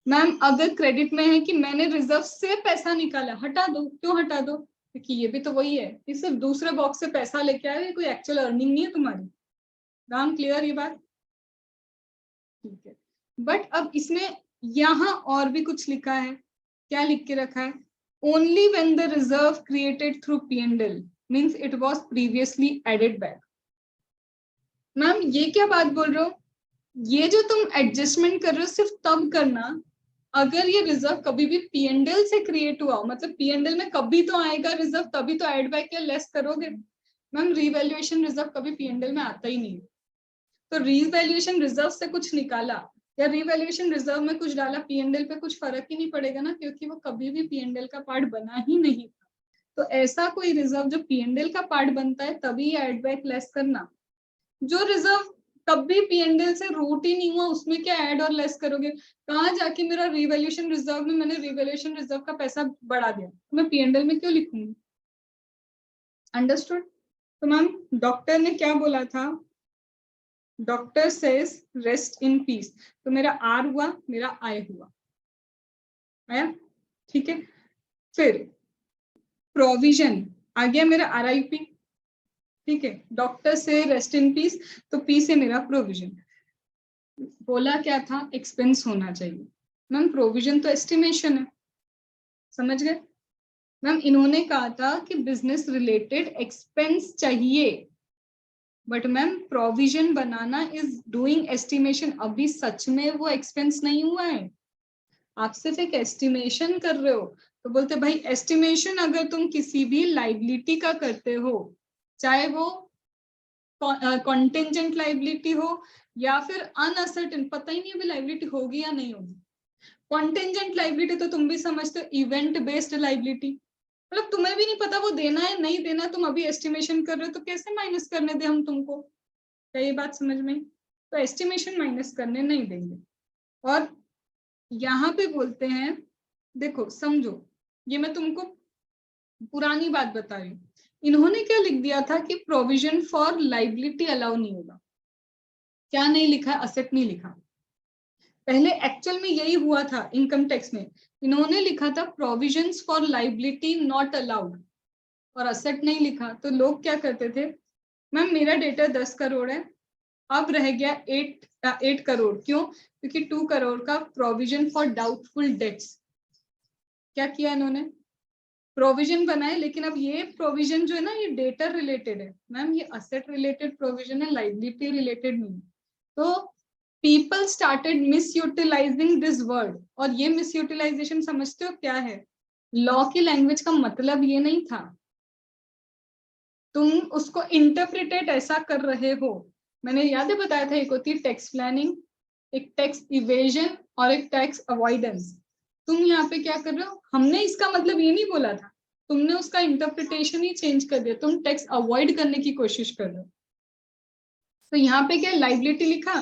मैम अगर क्रेडिट में है कि मैंने रिजर्व से पैसा निकाला, हटा दो। क्यों हटा दो, क्योंकि ये भी तो वही है कि सिर्फ दूसरे बॉक्स से पैसा लेके आए, कोई एक्चुअल अर्निंग नहीं है तुम्हारी। राम क्लियर ये बात, ठीक है। बट अब इसमें यहाँ और भी कुछ लिखा है, क्या लिख के रखा है, only when the reserve created through PNL means it was previously added back. Ma'am ये क्या बात बोल रहे हो, ये जो तुम एडजस्टमेंट कर रहे हो सिर्फ तब करना अगर ये रिजर्व कभी भी पीएनएल से क्रिएट हुआ हो। मतलब पीएनएल में कभी तो आएगा रिजर्व, तभी तो ऐड बैक या लेस करोगे। मैम रीवैल्यूएशन रिजर्व कभी पीएनएल में आता ही नहीं है। तो रीवैल्यूएशन रिजर्व से कुछ निकाला या रिवैल्यूएशन रिजर्व में कुछ डाला, P&L पे कुछ फर्क ही नहीं पड़ेगा ना, क्योंकि वो कभी भी P&L का पार्ट बना ही नहीं था। तो ऐसा कोई रिजर्व जो P&L का पार्ट बनता है तभी एड बैक लेस करना। जो रिजर्व कभी P&L से रूट ही नहीं हुआ उसमें क्या ऐड और लेस करोगे? कहाँ जाके मेरा रिवैल्यूएशन रिजर्व में मैंने रिवैल्यूएशन रिजर्व का पैसा बढ़ा दिया, तो मैं P&L में क्यों लिखूंगी? अंडरस्टूड? तो मैम डॉक्टर ने क्या बोला था? Doctor says rest in piece. तो मेरा आर हुआ, मेरा आई हुआ, आया? ठीक है। फिर प्रोविजन आ गया मेरा RIP। ठीक है, डॉक्टर से रेस्ट इन पीस, तो पी से मेरा प्रोविजन। बोला क्या था? एक्सपेंस होना चाहिए। मैम प्रोविजन तो एस्टिमेशन है, समझ गए? मैम इन्होंने कहा था कि बिजनेस रिलेटेड एक्सपेंस चाहिए, but ma'am provision banana is doing estimation. अभी सच में वो एक्सपेंस नहीं हुआ है, आप सिर्फ एक एस्टिमेशन कर रहे हो। तो बोलते भाई एस्टिमेशन अगर तुम किसी भी लाइबिलिटी का करते हो, चाहे वो कॉन्टेंजेंट लाइबिलिटी हो या फिर अनअसर्टेन, पता ही नहीं अभी लाइबिलिटी होगी या नहीं होगी। कॉन्टेंजेंट लाइबिलिटी तो तुम भी समझते हो, इवेंट बेस्ड लाइबिलिटी, मतलब तुम्हें भी नहीं पता वो देना है नहीं देना, तुम अभी एस्टिमेशन कर रहे हो, तो कैसे माइनस करने दे हम तुमको? क्या ये बात समझ में? तो एस्टिमेशन माइनस करने नहीं देंगे। और यहाँ पे बोलते हैं, देखो समझो, ये मैं तुमको पुरानी बात बता रही हूँ। इन्होंने क्या लिख दिया था कि प्रोविजन फॉर लाइबिलिटी अलाउ नहीं होगा। क्या नहीं लिखा? असेट नहीं लिखा। पहले एक्चुअल में यही हुआ था इनकम टैक्स में, इन्होंने लिखा था provisions for liability not allowed और असेट नहीं लिखा। तो लोग क्या करते थे, मैम मेरा डेटा 10 करोड़ है, अब रह गया 8 करोड़। क्यों? क्योंकि 2 करोड़ का प्रोविजन फॉर डाउटफुल डेट्स। क्या किया इन्होंने? प्रोविजन बनाए, लेकिन अब ये प्रोविजन जो है ना ये डेटा रिलेटेड है मैम, ये असेट रिलेटेड प्रोविजन है, लाइबिलिटी रिलेटेड नहीं। तो पीपल स्टार्टेड मिसयूटिलाइजिंग दिस वर्ड। और ये मिसयूटिलाइजेशन समझते हो क्या है? लॉ की लैंग्वेज का मतलब ये नहीं था, तुम उसको इंटरप्रिटेट ऐसा कर रहे हो। मैंने याद है बताया था, एक होती है टैक्स प्लानिंग, एक टैक्स इवेजन और एक टैक्स अवॉइडेंस। तुम यहाँ पे क्या कर रहे हो? हमने इसका मतलब ये नहीं बोला था, तुमने उसका इंटरप्रिटेशन ही चेंज कर दिया, तुम टैक्स अवॉइड करने की कोशिश कर रहे हो। तो यहाँ पे क्या लाइबिलिटी लिखा,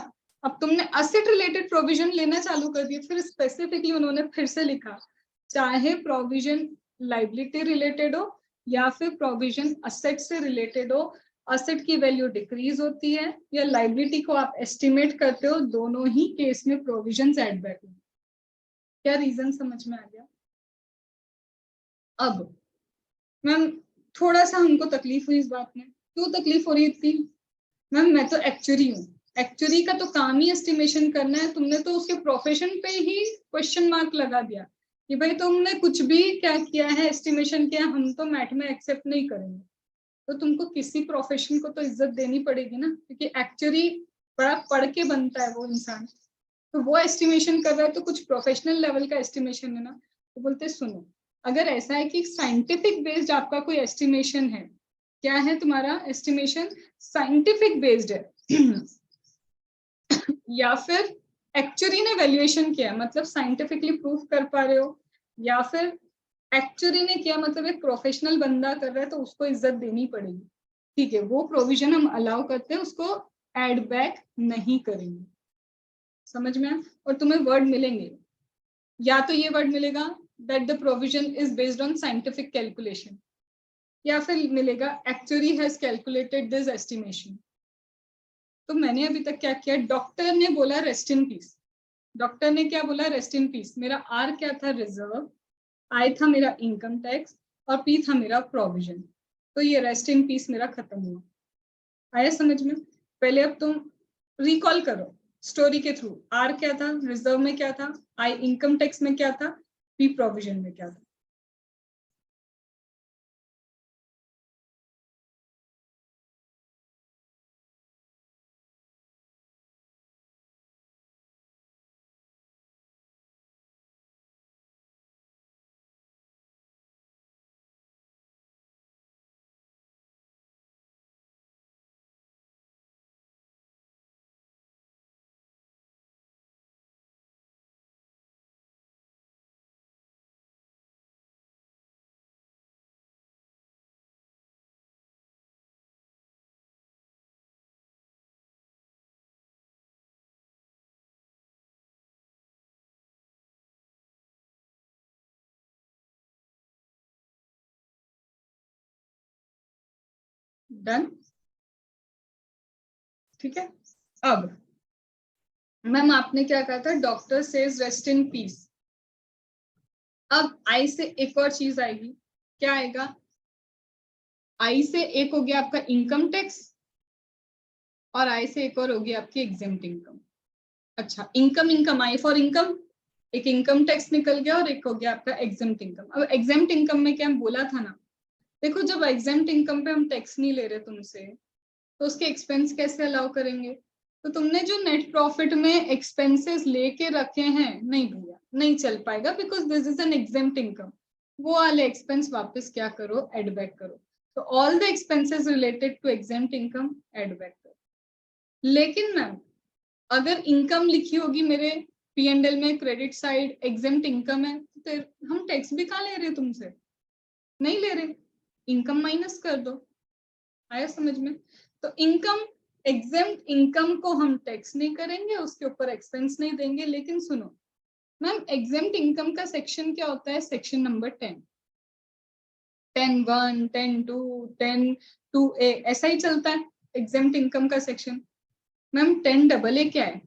अब तुमने असेट रिलेटेड प्रोविजन लेना चालू कर दिया। फिर स्पेसिफिकली उन्होंने फिर से लिखा, चाहे प्रोविजन लाइबिलिटी रिलेटेड हो या फिर प्रोविजन असेट से रिलेटेड हो, असेट की वैल्यू डिक्रीज होती है या लाइबिलिटी को आप एस्टिमेट करते हो, दोनों ही केस में प्रोविजन एड बैक होंगे। क्या रीजन समझ में आ गया? अब मैम थोड़ा सा हमको तकलीफ हुई इस बात में। क्यों तकलीफ हो रही थी? मैम मैं तो एक्चुअली हूँ, एक्चुअली का तो काम ही एस्टिमेशन करना है, तुमने तो उसके प्रोफेशन पे ही क्वेश्चन मार्क लगा दिया कि भाई तुमने कुछ भी क्या किया है, एस्टिमेशन किया, हम तो मैथ में एक्सेप्ट नहीं करेंगे। तो तुमको किसी प्रोफेशन को तो इज्जत देनी पड़ेगी ना, क्योंकि एक्चुअली बड़ा पढ़ के बनता है वो इंसान। तो वो एस्टिमेशन कर रहा है तो कुछ प्रोफेशनल लेवल का एस्टिमेशन है ना। तो बोलते सुनो, अगर ऐसा है कि साइंटिफिक बेस्ड आपका कोई एस्टिमेशन है, क्या है तुम्हारा एस्टिमेशन? साइंटिफिक बेस्ड है या फिर एक्चुअली ने वैल्यूएशन किया मतलब साइंटिफिकली प्रूफ कर पा रहे हो, या फिर एक्चुअली ने किया मतलब एक प्रोफेशनल बंदा कर रहा है तो उसको इज्जत देनी पड़ेगी। ठीक है, वो प्रोविजन हम अलाउ करते हैं, उसको एड बैक नहीं करेंगे। समझ में? और तुम्हें वर्ड मिलेंगे, या तो ये वर्ड मिलेगा that the provision is based on scientific calculation, या फिर मिलेगा actually has calculated this estimation. तो मैंने अभी तक क्या किया, डॉक्टर ने बोला रेस्ट इन पीस। डॉक्टर ने क्या बोला? Rest in piece. मेरा आर क्या था? रिजर्व। आई था मेरा इनकम टैक्स और पी था मेरा प्रोविजन। तो ये रेस्ट इन पीस मेरा खत्म हुआ। आया समझ में? पहले अब तुम रिकॉल करो स्टोरी के थ्रू, आर क्या था, रिजर्व में क्या था, आई इनकम टैक्स में क्या था, पी प्रोविजन में क्या था। डन, ठीक है। अब मैम आपने क्या कहा था, doctor says rest in piece. अब आई से एक और चीज आएगी, क्या आएगा, आई से एक हो गया आपका इनकम टैक्स और आई से एक और होगी आपकी एग्जेम्प्ट इनकम। अच्छा, income income, I for income, एक इनकम टैक्स निकल गया और एक हो गया आपका एग्जेम्प्ट इनकम। अब एग्जेम्प्ट इनकम में क्या बोला था ना, देखो जब एग्जेम्प्ट इनकम पे हम टैक्स नहीं ले रहे तुमसे, तो उसके एक्सपेंस कैसे अलाउ करेंगे। तो तुमने जो नेट प्रॉफिट में एक्सपेंसेस लेके रखे हैं, नहीं भैया नहीं चल पाएगा, because this is an exempt income. वो वाले एक्सपेंस वापस क्या करो, एड बैक करो। तो all the expenses related to exempt income add back करो। लेकिन मैम अगर इनकम लिखी होगी मेरे P&L में, क्रेडिट साइड एग्जेम्प्ट इनकम है, तो फिर हम टैक्स भी कहाँ ले रहे तुमसे, नहीं ले रहे, इनकम माइनस कर दो। आया समझ में। तो इनकम, एग्जेम्प्ट इनकम को हम टैक्स नहीं करेंगे, उसके ऊपर एक्सपेंस नहीं देंगे। लेकिन सुनो मैम, एग्जेम्प्ट इनकम का सेक्शन क्या होता है, सेक्शन नंबर 10, 10(1), 10(2), 10(2)A ऐसा ही चलता है एग्जेम्प्ट इनकम का सेक्शन। मैम 10AA क्या है,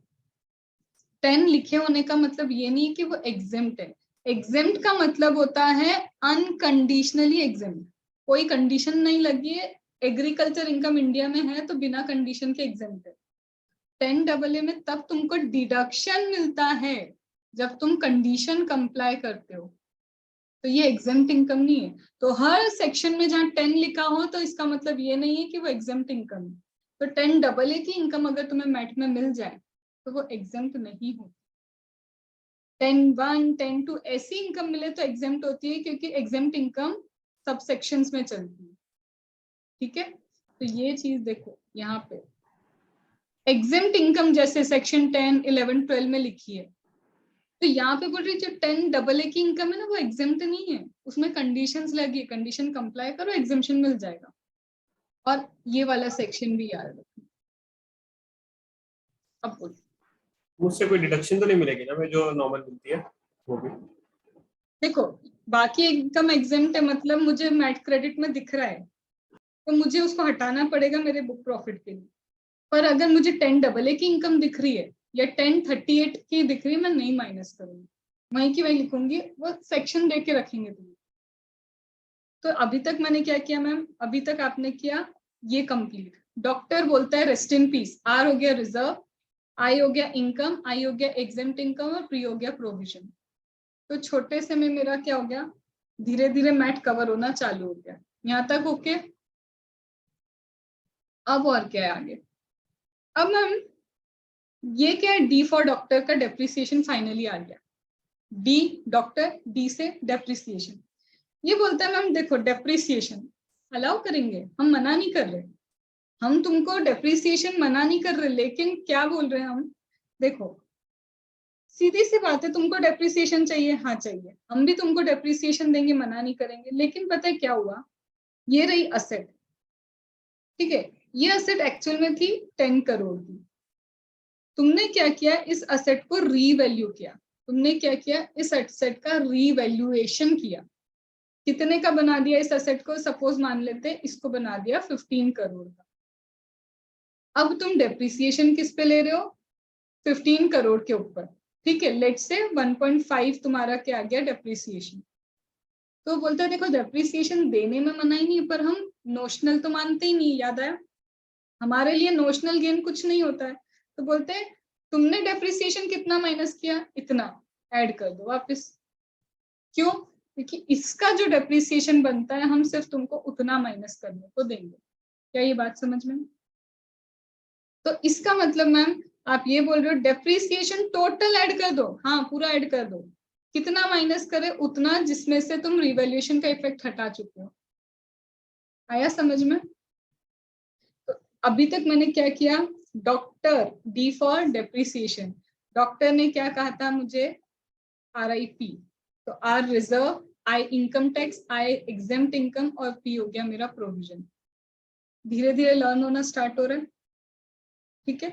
10 लिखे होने का मतलब ये नहीं कि वो एग्जेम्प्ट है। एग्जेम्प्ट का मतलब होता है अनकंडीशनली एग्जेम्प्ट, कोई कंडीशन नहीं लगी है। एग्रीकल्चर इनकम इंडिया में है तो बिना कंडीशन के एग्जेम्प्ट है। 10AA में तब तुमको डिडक्शन मिलता है जब तुम कंडीशन कंप्लाई करते हो, तो ये एग्जेम्प्ट इनकम नहीं है। तो हर सेक्शन में जहाँ 10 लिखा हो तो इसका मतलब ये नहीं है कि वो एग्जेम्प्ट इनकम है। तो 10AA की इनकम अगर तुम्हें मैट में मिल जाए तो वो एग्जेम्प्ट नहीं हो। 10(1), 10(2) ऐसी इनकम मिले तो एग्जेम्प्ट होती है, क्योंकि एग्जेम्प्ट इनकम सब सेक्शंस में चलती है, ठीक है। तो ये चीज देखो यहाँ पे एग्जेम्प्ट इनकम जैसे सेक्शन 10, 11, 12 में लिखी है, तो यहाँ पे बोल रही जो 10AA की इनकम है ना, वो एग्जेम्प्ट नहीं है, उसमें कंडीशंस लगी, कंडीशन कंप्लाई करो एग्जेम्पशन मिल जाएगा। और ये वाला सेक्शन भी याद रखो। अब बोलो, मुझसे कोई डिडक्शन तो नहीं मिलेगी ना, मैं जो नॉर्मल मिलती है वो भी। देखो बाकी इनकम एग्जेम्प्ट है, मतलब मुझे मैट क्रेडिट में दिख रहा है तो मुझे उसको हटाना पड़ेगा मेरे बुक प्रॉफिट के लिए। पर अगर मुझे 10AA की इनकम दिख रही है या 1038 की दिख रही है, मैं नहीं माइनस करूंगी, वहीं की वहीं लिखूंगी, वो सेक्शन देख के रखेंगे तुम्हें। तो अभी तक मैंने क्या किया मैम, अभी तक आपने किया ये कंप्लीट। डॉक्टर बोलता है रेस्ट इन पीस, आर हो गया रिजर्व, आई हो गया इनकम, आई हो गया एग्जेम्प्ट इनकम और प्री हो गया प्रोविजन। तो छोटे से में मेरा क्या हो गया, धीरे धीरे मैट कवर होना चालू हो गया। यहाँ तक ओके। अब और क्या है आगे, अब मैम ये क्या है, डी फॉर डॉक्टर का डेप्रिसिएशन फाइनली आ गया। डी डॉक्टर, डी से डेप्रिसिएशन। ये बोलता है मैम देखो डेप्रिसिएशन अलाउ करेंगे, हम मना नहीं कर रहे, हम तुमको डेप्रिसिएशन मना नहीं कर रहे, लेकिन क्या बोल रहे हैं हम, देखो सीधी सी बात है, तुमको डेप्रिसिएशन चाहिए, हाँ चाहिए, हम भी तुमको डेप्रिसिएशन देंगे, मना नहीं करेंगे। लेकिन पता है क्या हुआ, ये रही असेट, ठीक है, ये असेट एक्चुअल में थी 10 करोड़ की। तुमने क्या किया, इस असेट को रीवैल्यू किया, तुमने क्या किया, इस असेट का रीवैल्यूएशन किया। कितने का बना दिया इस असेट को, सपोज मान लेते हैं इसको बना दिया 15 करोड़ का। अब तुम डेप्रिसिएशन किस पे ले रहे हो, 15 करोड़ के ऊपर, ठीक है। लेट्स से 1.5 तुम्हारा क्या आ गया डेप्रिसिएशन। तो बोलता है देखो डेप्रिसिएशन देने में मना ही नहीं, पर हम नोशनल तो मानते ही नहीं, याद आया हमारे लिए नोशनल गेन कुछ नहीं होता है। तो बोलते हैं तुमने डेप्रिसिएशन कितना माइनस किया, इतना ऐड कर दो वापस। क्यों, क्योंकि इसका जो डेप्रिसिएशन बनता है हम सिर्फ तुमको उतना माइनस करने को देंगे। क्या ये बात समझ में, तो इसका मतलब मैम आप ये बोल रहे हो डेप्रिसिएशन टोटल ऐड कर दो, हाँ पूरा ऐड कर दो, कितना माइनस करे, उतना जिसमें से तुम रिवैल्यूएशन का इफेक्ट हटा चुके हो। आया समझ में। तो अभी तक मैंने क्या किया, doctor, D for depreciation, doctor ने क्या कहा था मुझे, RIP, तो R reserve, I income tax, I exempt income और पी हो गया मेरा प्रोविजन। धीरे धीरे लर्न होना स्टार्ट हो रहा है, ठीक है।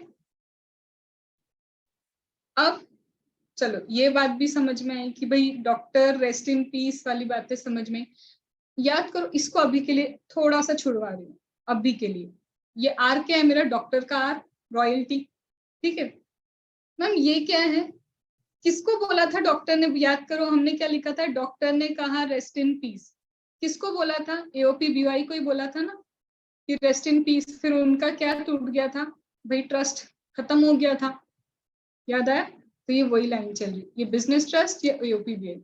अब चलो ये बात भी समझ में आई कि भाई डॉक्टर रेस्ट इन पीस वाली बातें समझ में, याद करो इसको अभी के लिए थोड़ा सा छुड़वा रही हूँ। अभी के लिए। ये आर क्या है मेरा, डॉक्टर का आर, रॉयल्टी, ठीक है मैम। ये क्या है, किसको बोला था डॉक्टर ने, याद करो हमने क्या लिखा था, डॉक्टर ने कहा रेस्ट इन पीस, किसको बोला था, एओपी बीवाई को ही बोला था ना कि रेस्ट इन पीस। फिर उनका क्या टूट गया था भाई, ट्रस्ट खत्म हो गया था, याद आया। तो ये वही लाइन चल रही, ये बिजनेस ट्रस्ट, ये एओपी बीवाई।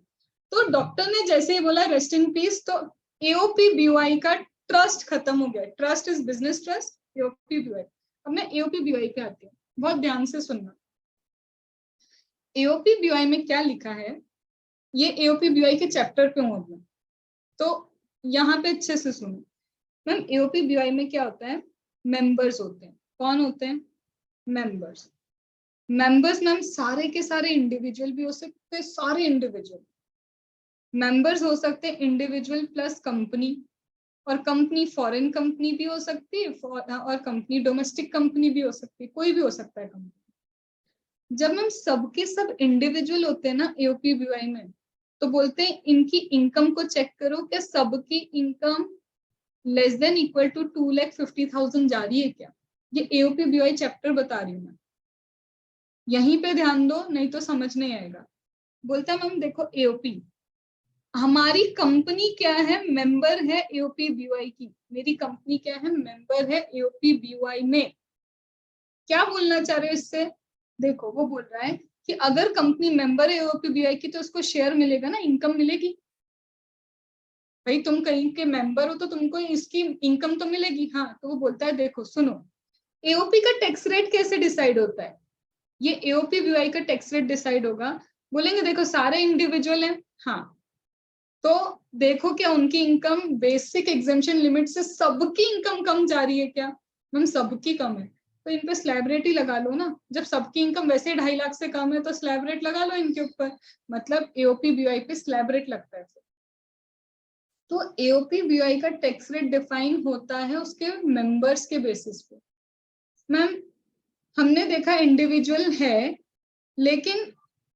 तो डॉक्टर ने जैसे ही बोला रेस्ट इन पीस, तो एओपी बीवाई का ट्रस्ट खत्म हो गया। Trust is business trust, AOP BY. अब मैं एओपी बीवाई पे आती हूँ, बहुत ध्यान से सुनना। एओपी बीवाई में क्या लिखा है, ये एओपी बीवाई के चैप्टर पे हूँ, तो यहाँ पे अच्छे से सुनो मैम। एओपी बीवाई में क्या होता है, मेंबर्स होते हैं। कौन होते हैं, मेंबर्स। मेंबर्स मैम सारे के सारे इंडिविजुअल भी हो सकते हैं, सारे इंडिविजुअल मेंबर्स हो सकते हैं, इंडिविजुअल प्लस कंपनी, और कंपनी फॉरेन कंपनी भी हो सकती है और कंपनी डोमेस्टिक कंपनी भी हो सकती है, कोई भी हो सकता है कंपनी। जब हम सबके सब इंडिविजुअल होते हैं ना एओपी बीवाई में, तो बोलते हैं इनकी इनकम को चेक करो, क्या सबकी income less than equal to 2,50,000 जा रही है क्या। ये एओपी बीवाई चैप्टर बता रही हूँ मैं, यहीं पे ध्यान दो नहीं तो समझ नहीं आएगा। बोलता है मैम देखो एओपी, हमारी कंपनी क्या है, मेंबर है एओपी बीवाई की, मेरी कंपनी क्या है, मेंबर है एओपी बीवाई में। क्या बोलना चाह रहे हो इससे, देखो वो बोल रहा है कि अगर कंपनी मेंबर है एओपी बीवाई की तो उसको शेयर मिलेगा ना, इनकम मिलेगी। भाई तुम कहीं के मेंबर हो तो तुमको इसकी इनकम तो मिलेगी। हाँ, तो वो बोलता है देखो सुनो, एओपी का टैक्स रेट कैसे डिसाइड होता है, ये एओपी बीवाई का टैक्स रेट डिसाइड होगा। बोलेंगे देखो सारे इंडिविजुअल हैं, हाँ, तो देखो क्या उनकी इनकम बेसिक एग्जेम्पशन लिमिट से सबकी इनकम कम जा रही है क्या, मैम सबकी कम है, तो इन पे स्लैब रेट ही लगा लो ना। जब सबकी इनकम वैसे 2.5 लाख से कम है तो स्लैब रेट लगा लो इनके ऊपर, मतलब एओपी बीवाई पे स्लैब रेट लगता है। तो एओपी बीवाई का टैक्स रेट डिफाइन होता है उसके मेंबर्स के बेसिस पे। मैम हमने देखा इंडिविजुअल है लेकिन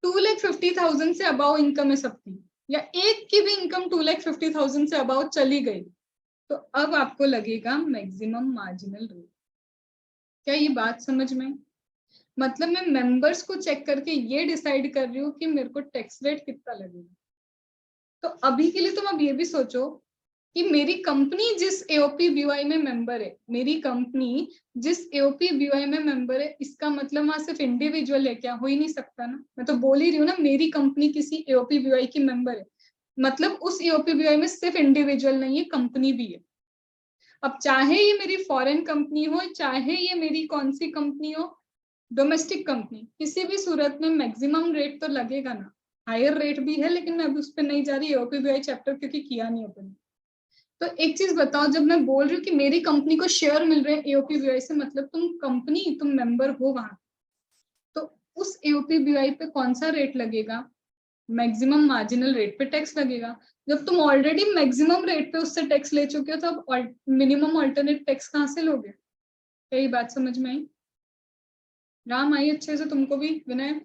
2,50,000 से अबाव इनकम है सबकी, या एक की भी इनकम 2,50,000 से अबाव चली गई, तो अब आपको लगेगा मैक्सिमम मार्जिनल रेट। क्या ये बात समझ में, मतलब मैं मेंबर्स को चेक करके ये डिसाइड कर रही हूँ कि मेरे को टैक्स रेट कितना लगेगा। तो अभी के लिए तुम अब ये भी सोचो कि मेरी कंपनी जिस एओपी बीवाई में मेंबर है, मेरी कंपनी जिस एओपी बीवाई में मेंबर है, इसका मतलब वहां सिर्फ इंडिविजुअल है क्या, हो ही नहीं सकता ना। मैं तो बोल ही रही हूँ ना, मेरी कंपनी किसी एओपी बीवाई की मेंबर है, मतलब उस एओपी बीवाई में सिर्फ इंडिविजुअल नहीं है, कंपनी भी है। अब चाहे ये मेरी फॉरेन कंपनी हो, चाहे ये मेरी कौन सी कंपनी हो, डोमेस्टिक कंपनी, किसी भी सूरत में मैक्सिमम रेट तो लगेगा ना। हायर रेट भी है लेकिन मैं अभी उस पर नहीं जा रही, एओपी बीवाई चैप्टर क्योंकि किया नहीं अपन। तो एक चीज बताओ, जब मैं बोल रही हूँ कि मेरी कंपनी को शेयर मिल रहे हैं एओपी बीवाई से, मतलब तुम कंपनी, तुम मेंबर हो वहां, तो उस एओपी बीवाई पे कौन सा रेट लगेगा, मैक्सिमम मार्जिनल रेट पे टैक्स लगेगा। जब तुम ऑलरेडी मैक्सिमम रेट पे उससे टैक्स ले चुके हो तो अब मिनिमम अल्टरनेट टैक्स कहाँ से लोगे। यही बात समझ में आई, राम आई अच्छे से तुमको भी, विनय।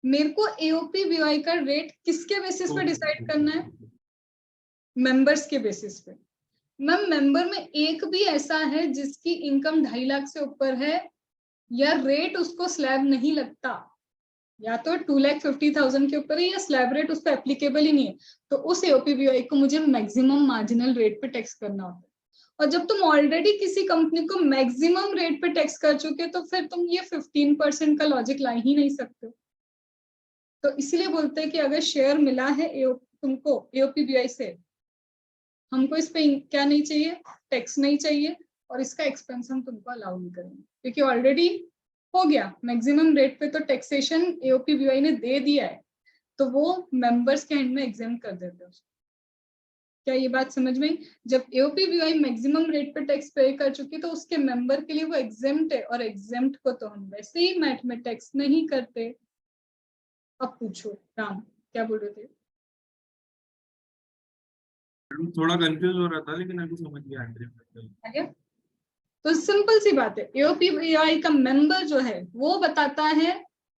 मेरे को एओपी बीवाई का रेट किसके बेसिस पे डिसाइड करना है, मेंबर्स के बेसिस पे। मैम मेंबर में एक भी ऐसा है जिसकी इनकम 2.5 लाख से ऊपर है, या रेट उसको स्लैब नहीं लगता, या तो 2,50,000 के ऊपर है या स्लैब रेट उस पर एप्लीकेबल ही नहीं है, तो उस एओपी बीवाई को मुझे मैक्सिमम मार्जिनल रेट पे टैक्स करना होता है। और जब तुम ऑलरेडी किसी कंपनी को मैक्सिमम रेट पे टैक्स कर चुके तो फिर तुम ये 15% का लॉजिक ला ही नहीं सकते। तो इसीलिए बोलते हैं कि अगर शेयर मिला है तुमको एओपी बीवाई से, हमको इस पे क्या नहीं चाहिए, टैक्स नहीं चाहिए, और इसका एक्सपेंस हम तुमको अलाउ नहीं करेंगे क्योंकि ऑलरेडी हो गया मैक्सिमम रेट पे, तो टैक्सेशन एओपी बीवाई ने दे दिया है, तो वो मेंबर्स के हैंड में एग्जाम कर देते हैं। क्या ये बात समझ में, जब एओपी बीवाई मैक्सिमम रेट पे टैक्स पे कर चुकी तो उसके मेंबर के लिए वो एग्जेम्प्ट है, और एग्जेम्प्ट को तो हम वैसे ही मैट में टैक्स नहीं करते। अब पूछो राम क्या बोल रहे थे। थोड़ा कंफ्यूज हो रहा था लेकिन अभी समझ गया। आगे तो सिंपल सी बात है, एओपी बीवाई का मेंबर जो है वो बताता है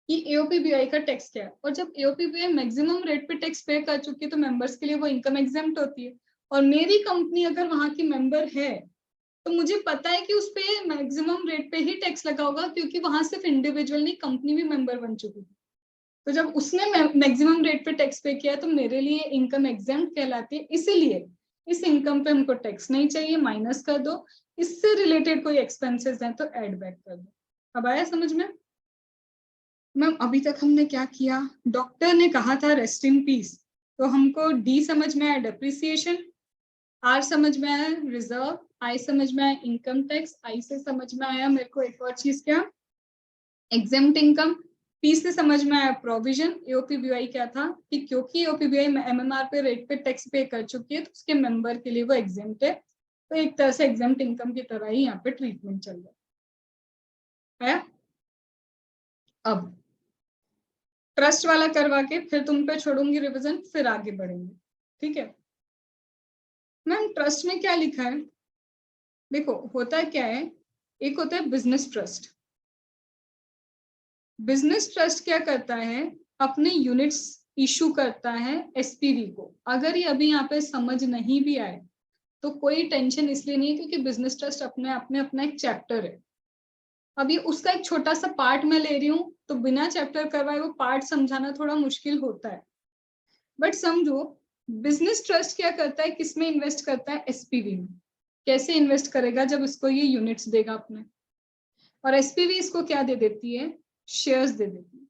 कि एओपी बीवाई का टैक्स क्या है, और जब एओपी बीवाई मैक्सिमम रेट पे टैक्स पे कर चुकी है तो मेंबर्स के लिए वो इनकम एग्जेम्प्ट होती है। और मेरी कंपनी अगर वहां की मेंबर है तो मुझे पता है कि उस पे मैक्सिमम रेट पे ही टैक्स लगा होगा, क्योंकि वहां सिर्फ इंडिविजुअल नहीं कंपनी भी मेंबर बन चुकी थी। तो जब उसने मैक्सिमम रेट पे टैक्स पे किया तो मेरे लिए इनकम एग्जेम्प्ट कहलाती है, इसीलिए इस इनकम पे हमको टैक्स नहीं चाहिए, माइनस कर दो। इससे रिलेटेड कोई एक्सपेंसेस हैं तो ऐड बैक कर दो। अब आया समझ में? मैम अभी तक हमने क्या किया, डॉक्टर ने कहा था रेस्ट इन पीस, तो हमको डी समझ में आया डेप्रिसिएशन, आर समझ में आया रिजर्व, आई समझ में आया इनकम टैक्स, आई से समझ में आया मेरे को एक और चीज क्या, एग्जेम्प्ट इनकम, पी से समझ में आया प्रोविजन, एओपीबीवाई क्या था कि क्योंकि एओपीबीवाई एमएमआर पे रेट पे टैक्स पे कर चुकी है तो उसके मेंबर के लिए वो एग्जेम्प्ट है, तो एक तरह से एग्जेम्प्ट इनकम की तरह ही यहाँ पे ट्रीटमेंट चल रहा है। अब ट्रस्ट वाला करवा के फिर तुम पे छोड़ूंगी रिवीजन, फिर आगे बढ़ेंगे, ठीक है। मैम ट्रस्ट में क्या लिखा है, देखो होता क्या है, एक होता है बिजनेस ट्रस्ट। बिजनेस ट्रस्ट क्या करता है, अपने यूनिट्स इशू करता है एसपीवी को। अगर ये अभी यहाँ पे समझ नहीं भी आए तो कोई टेंशन इसलिए नहीं है, क्योंकि बिजनेस ट्रस्ट अपने आप में अपना एक चैप्टर है। अभी उसका एक छोटा सा पार्ट मैं ले रही हूँ, तो बिना चैप्टर करवाए वो पार्ट समझाना थोड़ा मुश्किल होता है। बट समझो बिजनेस ट्रस्ट क्या करता है, किसमें इन्वेस्ट करता है, एसपीवी में। कैसे इन्वेस्ट करेगा, जब इसको ये यूनिट्स देगा अपने, और एसपीवी इसको क्या दे देती है, शेयर्स दे देती है।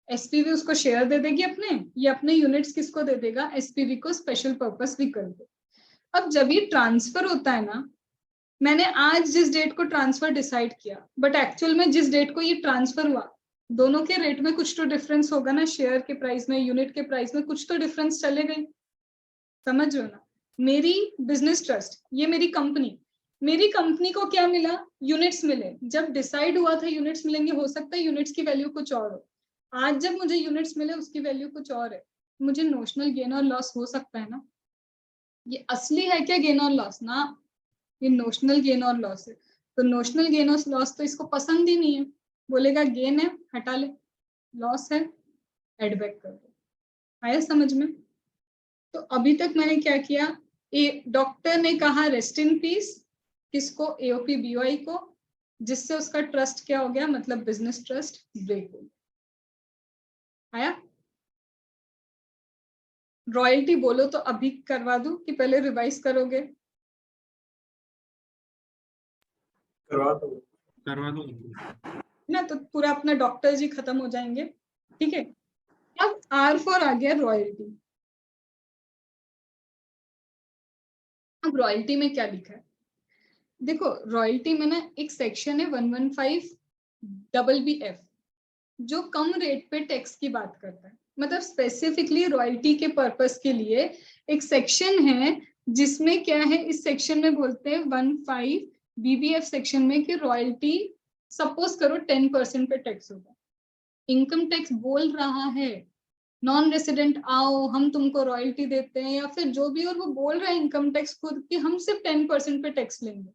एसपीवी उसको शेयर दे देगी अपने, ये अपने यूनिट्स किसको दे देगा, एसपीवी को, स्पेशल पर्पस व्हीकल को। अब जब ये ट्रांसफर होता है ना, मैंने आज जिस डेट को ट्रांसफर डिसाइड किया, बट एक्चुअल में जिस डेट को ये ट्रांसफर हुआ, दोनों के रेट में कुछ तो डिफरेंस होगा ना, शेयर के प्राइस में, यूनिट के प्राइस में कुछ तो डिफरेंस चले गई, समझ रहे हो ना। मेरी बिजनेस ट्रस्ट, ये मेरी कंपनी को क्या मिला, यूनिट्स मिले। जब डिसाइड हुआ था यूनिट्स मिलेंगे, हो सकता है यूनिट्स की वैल्यू कुछ और हो, आज जब मुझे यूनिट्स मिले उसकी वैल्यू कुछ और है, मुझे नोशनल गेन और लॉस हो सकता है ना। ये असली है क्या गेन और लॉस ना, ये नोशनल गेन और लॉस है। तो नोशनल गेन और लॉस तो इसको पसंद ही नहीं है, बोलेगा गेन है हटा ले, लॉस है एड बैक कर दो। आया समझ में? तो अभी तक मैंने क्या किया, डॉक्टर ने कहा रेस्ट इन पीस, किसको, एओपी बीओआई को, जिससे उसका ट्रस्ट क्या हो गया, मतलब बिजनेस ट्रस्ट ब्रेक हो गया। आया? रॉयल्टी बोलो तो अभी करवा दूं कि पहले रिवाइज करोगे? करवा दो ना तो पूरा अपना डॉक्टर जी खत्म हो जाएंगे, ठीक है। अब आर फॉर आ गया रॉयल्टी। अब रॉयल्टी में क्या लिखा है, देखो रॉयल्टी में ना एक सेक्शन है 115BBF, जो कम रेट पे टैक्स की बात करता है। मतलब स्पेसिफिकली रॉयल्टी के पर्पस के लिए एक सेक्शन है, जिसमें क्या है, इस सेक्शन में बोलते हैं 15BBF सेक्शन में कि रॉयल्टी सपोज करो 10% पे टैक्स होगा। इनकम टैक्स बोल रहा है नॉन रेसिडेंट आओ हम तुमको रॉयल्टी देते हैं, या फिर जो भी, और वो बोल रहा है इनकम टैक्स खुद कि हम सिर्फ 10% पे टैक्स लेंगे।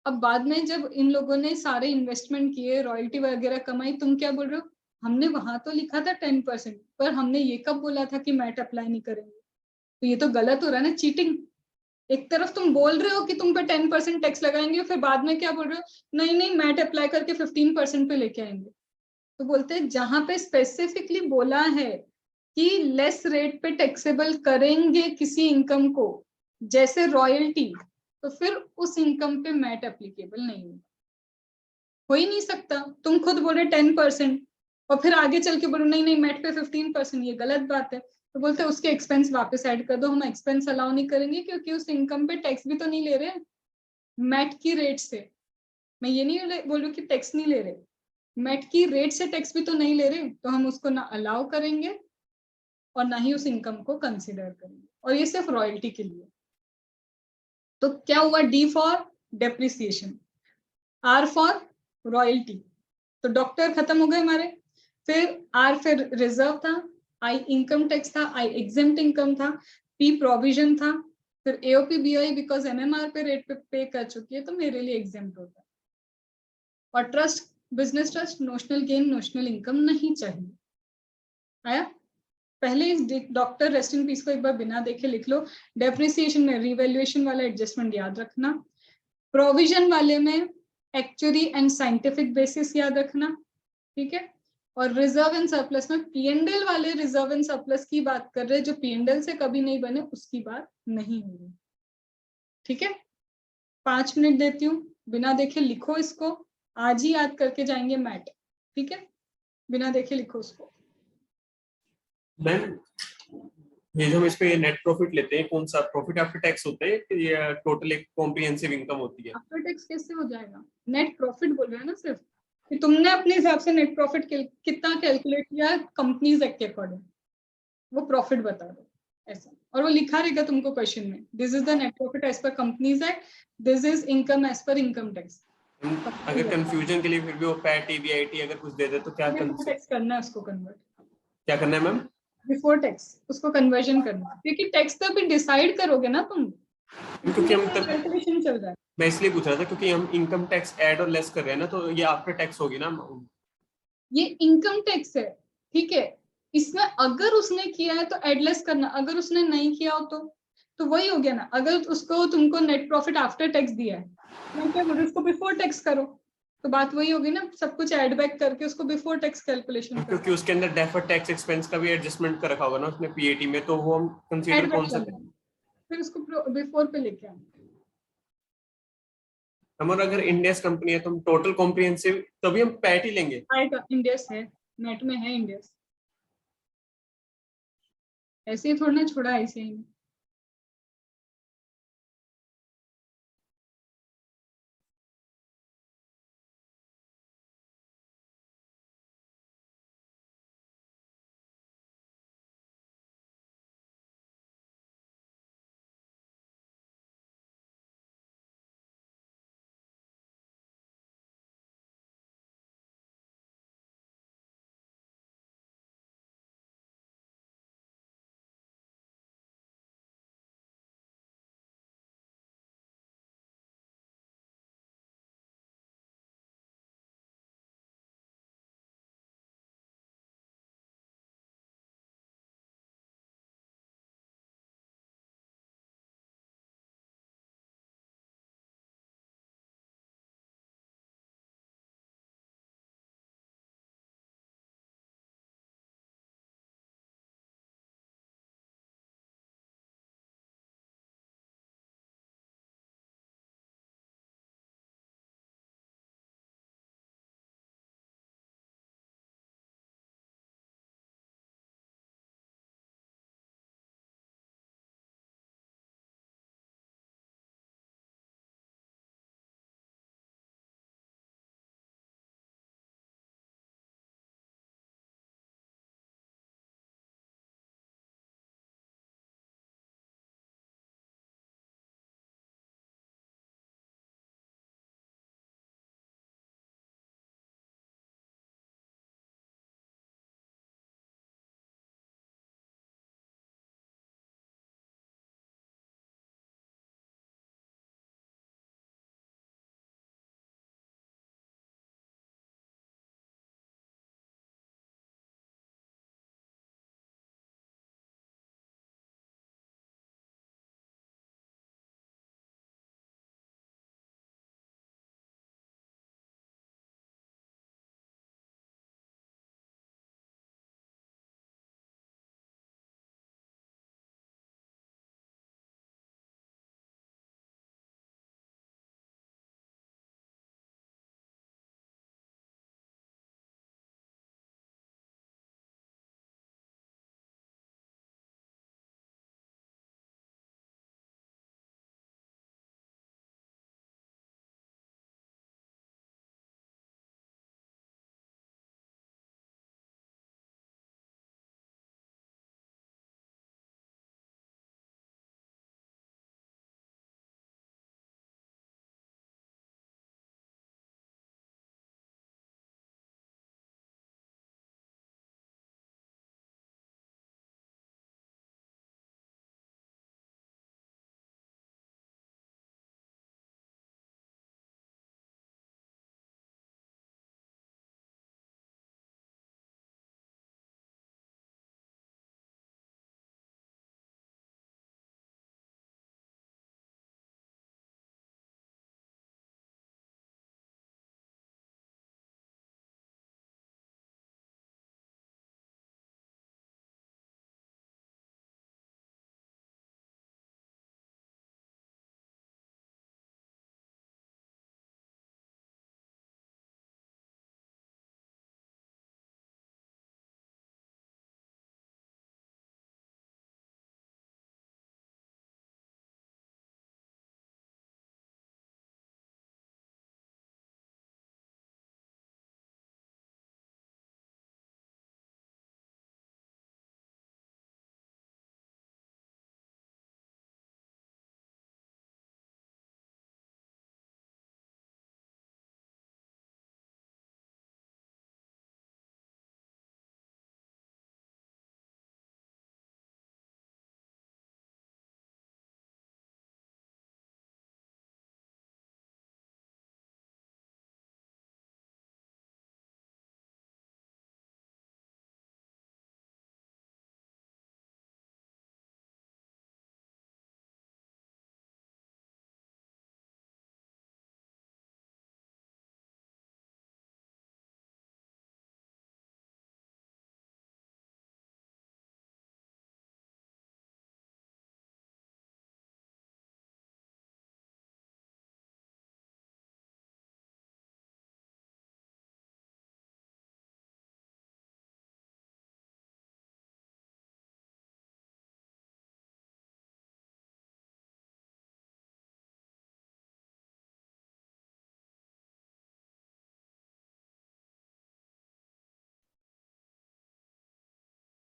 अब बाद में जब इन लोगों ने सारे इन्वेस्टमेंट किए, रॉयल्टी वगैरह कमाई, तुम क्या बोल रहे हो, हमने वहां तो लिखा था 10%, पर हमने ये कब बोला था कि मैट अप्लाई नहीं करेंगे। तो ये तो गलत हो रहा है ना, चीटिंग। एक तरफ तुम बोल रहे हो कि तुम पे 10% टैक्स लगाएंगे, फिर बाद में क्या बोल रहे हो, नहीं नहीं मैट अप्लाई करके 15% पे लेके आएंगे। तो बोलते हैं जहां पे स्पेसिफिकली बोला है कि लेस रेट पे टैक्सेबल करेंगे किसी इनकम को, जैसे रॉयल्टी, तो फिर उस इनकम पे मैट एप्लीकेबल नहीं होगा, हो ही नहीं सकता। तुम खुद बोले 10% और फिर आगे चल के बोलो नहीं नहीं मैट पे 15%, ये गलत बात है। तो बोलते हैं उसके एक्सपेंस वापस ऐड कर दो, हम एक्सपेंस अलाउ नहीं करेंगे, क्योंकि उस इनकम पे टैक्स भी तो नहीं ले रहे मैट की रेट से। मैं ये नहीं बोल रही कि टैक्स नहीं ले रहे, मैट की रेट से टैक्स भी तो नहीं ले रहे, तो हम उसको ना अलाउ करेंगे और ना ही उस इनकम को कंसिडर करेंगे। और ये सिर्फ रॉयल्टी के लिए। तो क्या हुआ, D for depreciation, R for royalty, तो डॉक्टर खत्म हो गए हमारे। फिर आर फिर रिजर्व था, आई इनकम टैक्स था, आई एग्जेम्प्ट इनकम था, पी प्रोविजन था, फिर एओपी बीआई बिकॉज एमएमआर पे रेट पे कर चुकी है तो मेरे लिए एग्जेम्प्ट होता है। और trust, business trust, notional gain notional income नहीं चाहिए। आया? पहले इस डॉक्टर रेस्ट इन पीस को एक बार बिना देखे लिख लो। डेप्रिसिएशन में रिवैल्यूएशन वाला एडजस्टमेंट याद रखना। प्रोविजन वाले में एक्चुअरी एंड साइंटिफिक बेसिस याद रखना, ठीक है। और रिजर्व एंड सरप्लस में पीएनडल वाले रिजर्व एंड सरप्लस की बात कर रहे हैं, जो पीएनडल से कभी नहीं बने उसकी बात नहीं होगी, ठीक है। 5 मिनट देती हूँ, बिना देखे लिखो इसको, आज ही याद करके जाएंगे मैट, ठीक है। बिना देखे लिखो उसको। मैम ये जो हम इस पे नेट प्रॉफिट लेते हैं, कौन सा प्रॉफिट आफ्टर टैक्स होता है कि ये टोटल एक कॉम्प्रिहेंसिव इनकम होती है? आफ्टर टैक्स कैसे हो जाएगा? नेट प्रॉफिट बोल रहे हैं ना सिर्फ, कि तुमने अपने हिसाब से नेट प्रॉफिट कितना कैलकुलेट किया कंपनीज एक्ट के अकॉर्डिंग, वो प्रॉफिट बता दो ऐसा, और वो लिखा रहेगा तुमको क्वेश्चन में, this is the net profit as per companies act, this is income as per income tax. अगर कंफ्यूजन के लिए फिर भी वो पैट ईबीआईटी अगर कुछ दे दे तो क्या टैक्स करना है उसको कन्वर्ट, क्या करना है मैम? बिफोर टैक्स उसको कन्वर्जन करना है, क्योंकि टैक्स तो अभी डिसाइड करोगे ना तुम, क्योंकि हम तब कैलकुलेशन चल रहा है। मैं इसलिए पूछ रहा था क्योंकि हम इनकम टैक्स ऐड और लेस कर रहे हैं ना, तो ये आफ्टर टैक्स होगी ना। ये इनकम टैक्स है, ठीक है। इसमें अगर उसने किया है तो एडलेस करना, अगर उसने नहीं किया हो तो वही हो गया ना। अगर उसको तुमको नेट प्रॉफिट आफ्टर टैक्स दिया है, मैं क्या बोल रही हूँ, उसको बिफोर टैक्स करो, तो बात वही होगी ना, सब कुछ ऐड बैक करके उसको बिफोर टैक्स कैलकुलेशन करो। क्योंकि उसके अंदर डेफर्ड टैक्स एक्सपेंस का भी एडजस्टमेंट कर रखा होगा ना उसने पीएटी में, तो वो हम कंसीडर ऐड बैक कौन सा करना करें? है, फिर उसको बिफोर पे लेके आना। हमारा अगर इंडियस कंपनी है तो हम टोटल कॉम्प्रिहेंसिव तभी हम पैट ही लेंगे। आएगा, इंडियस है, नेट में है इंडियस, ऐसे ही थोड़ा ना छोड़ा ऐसे ही।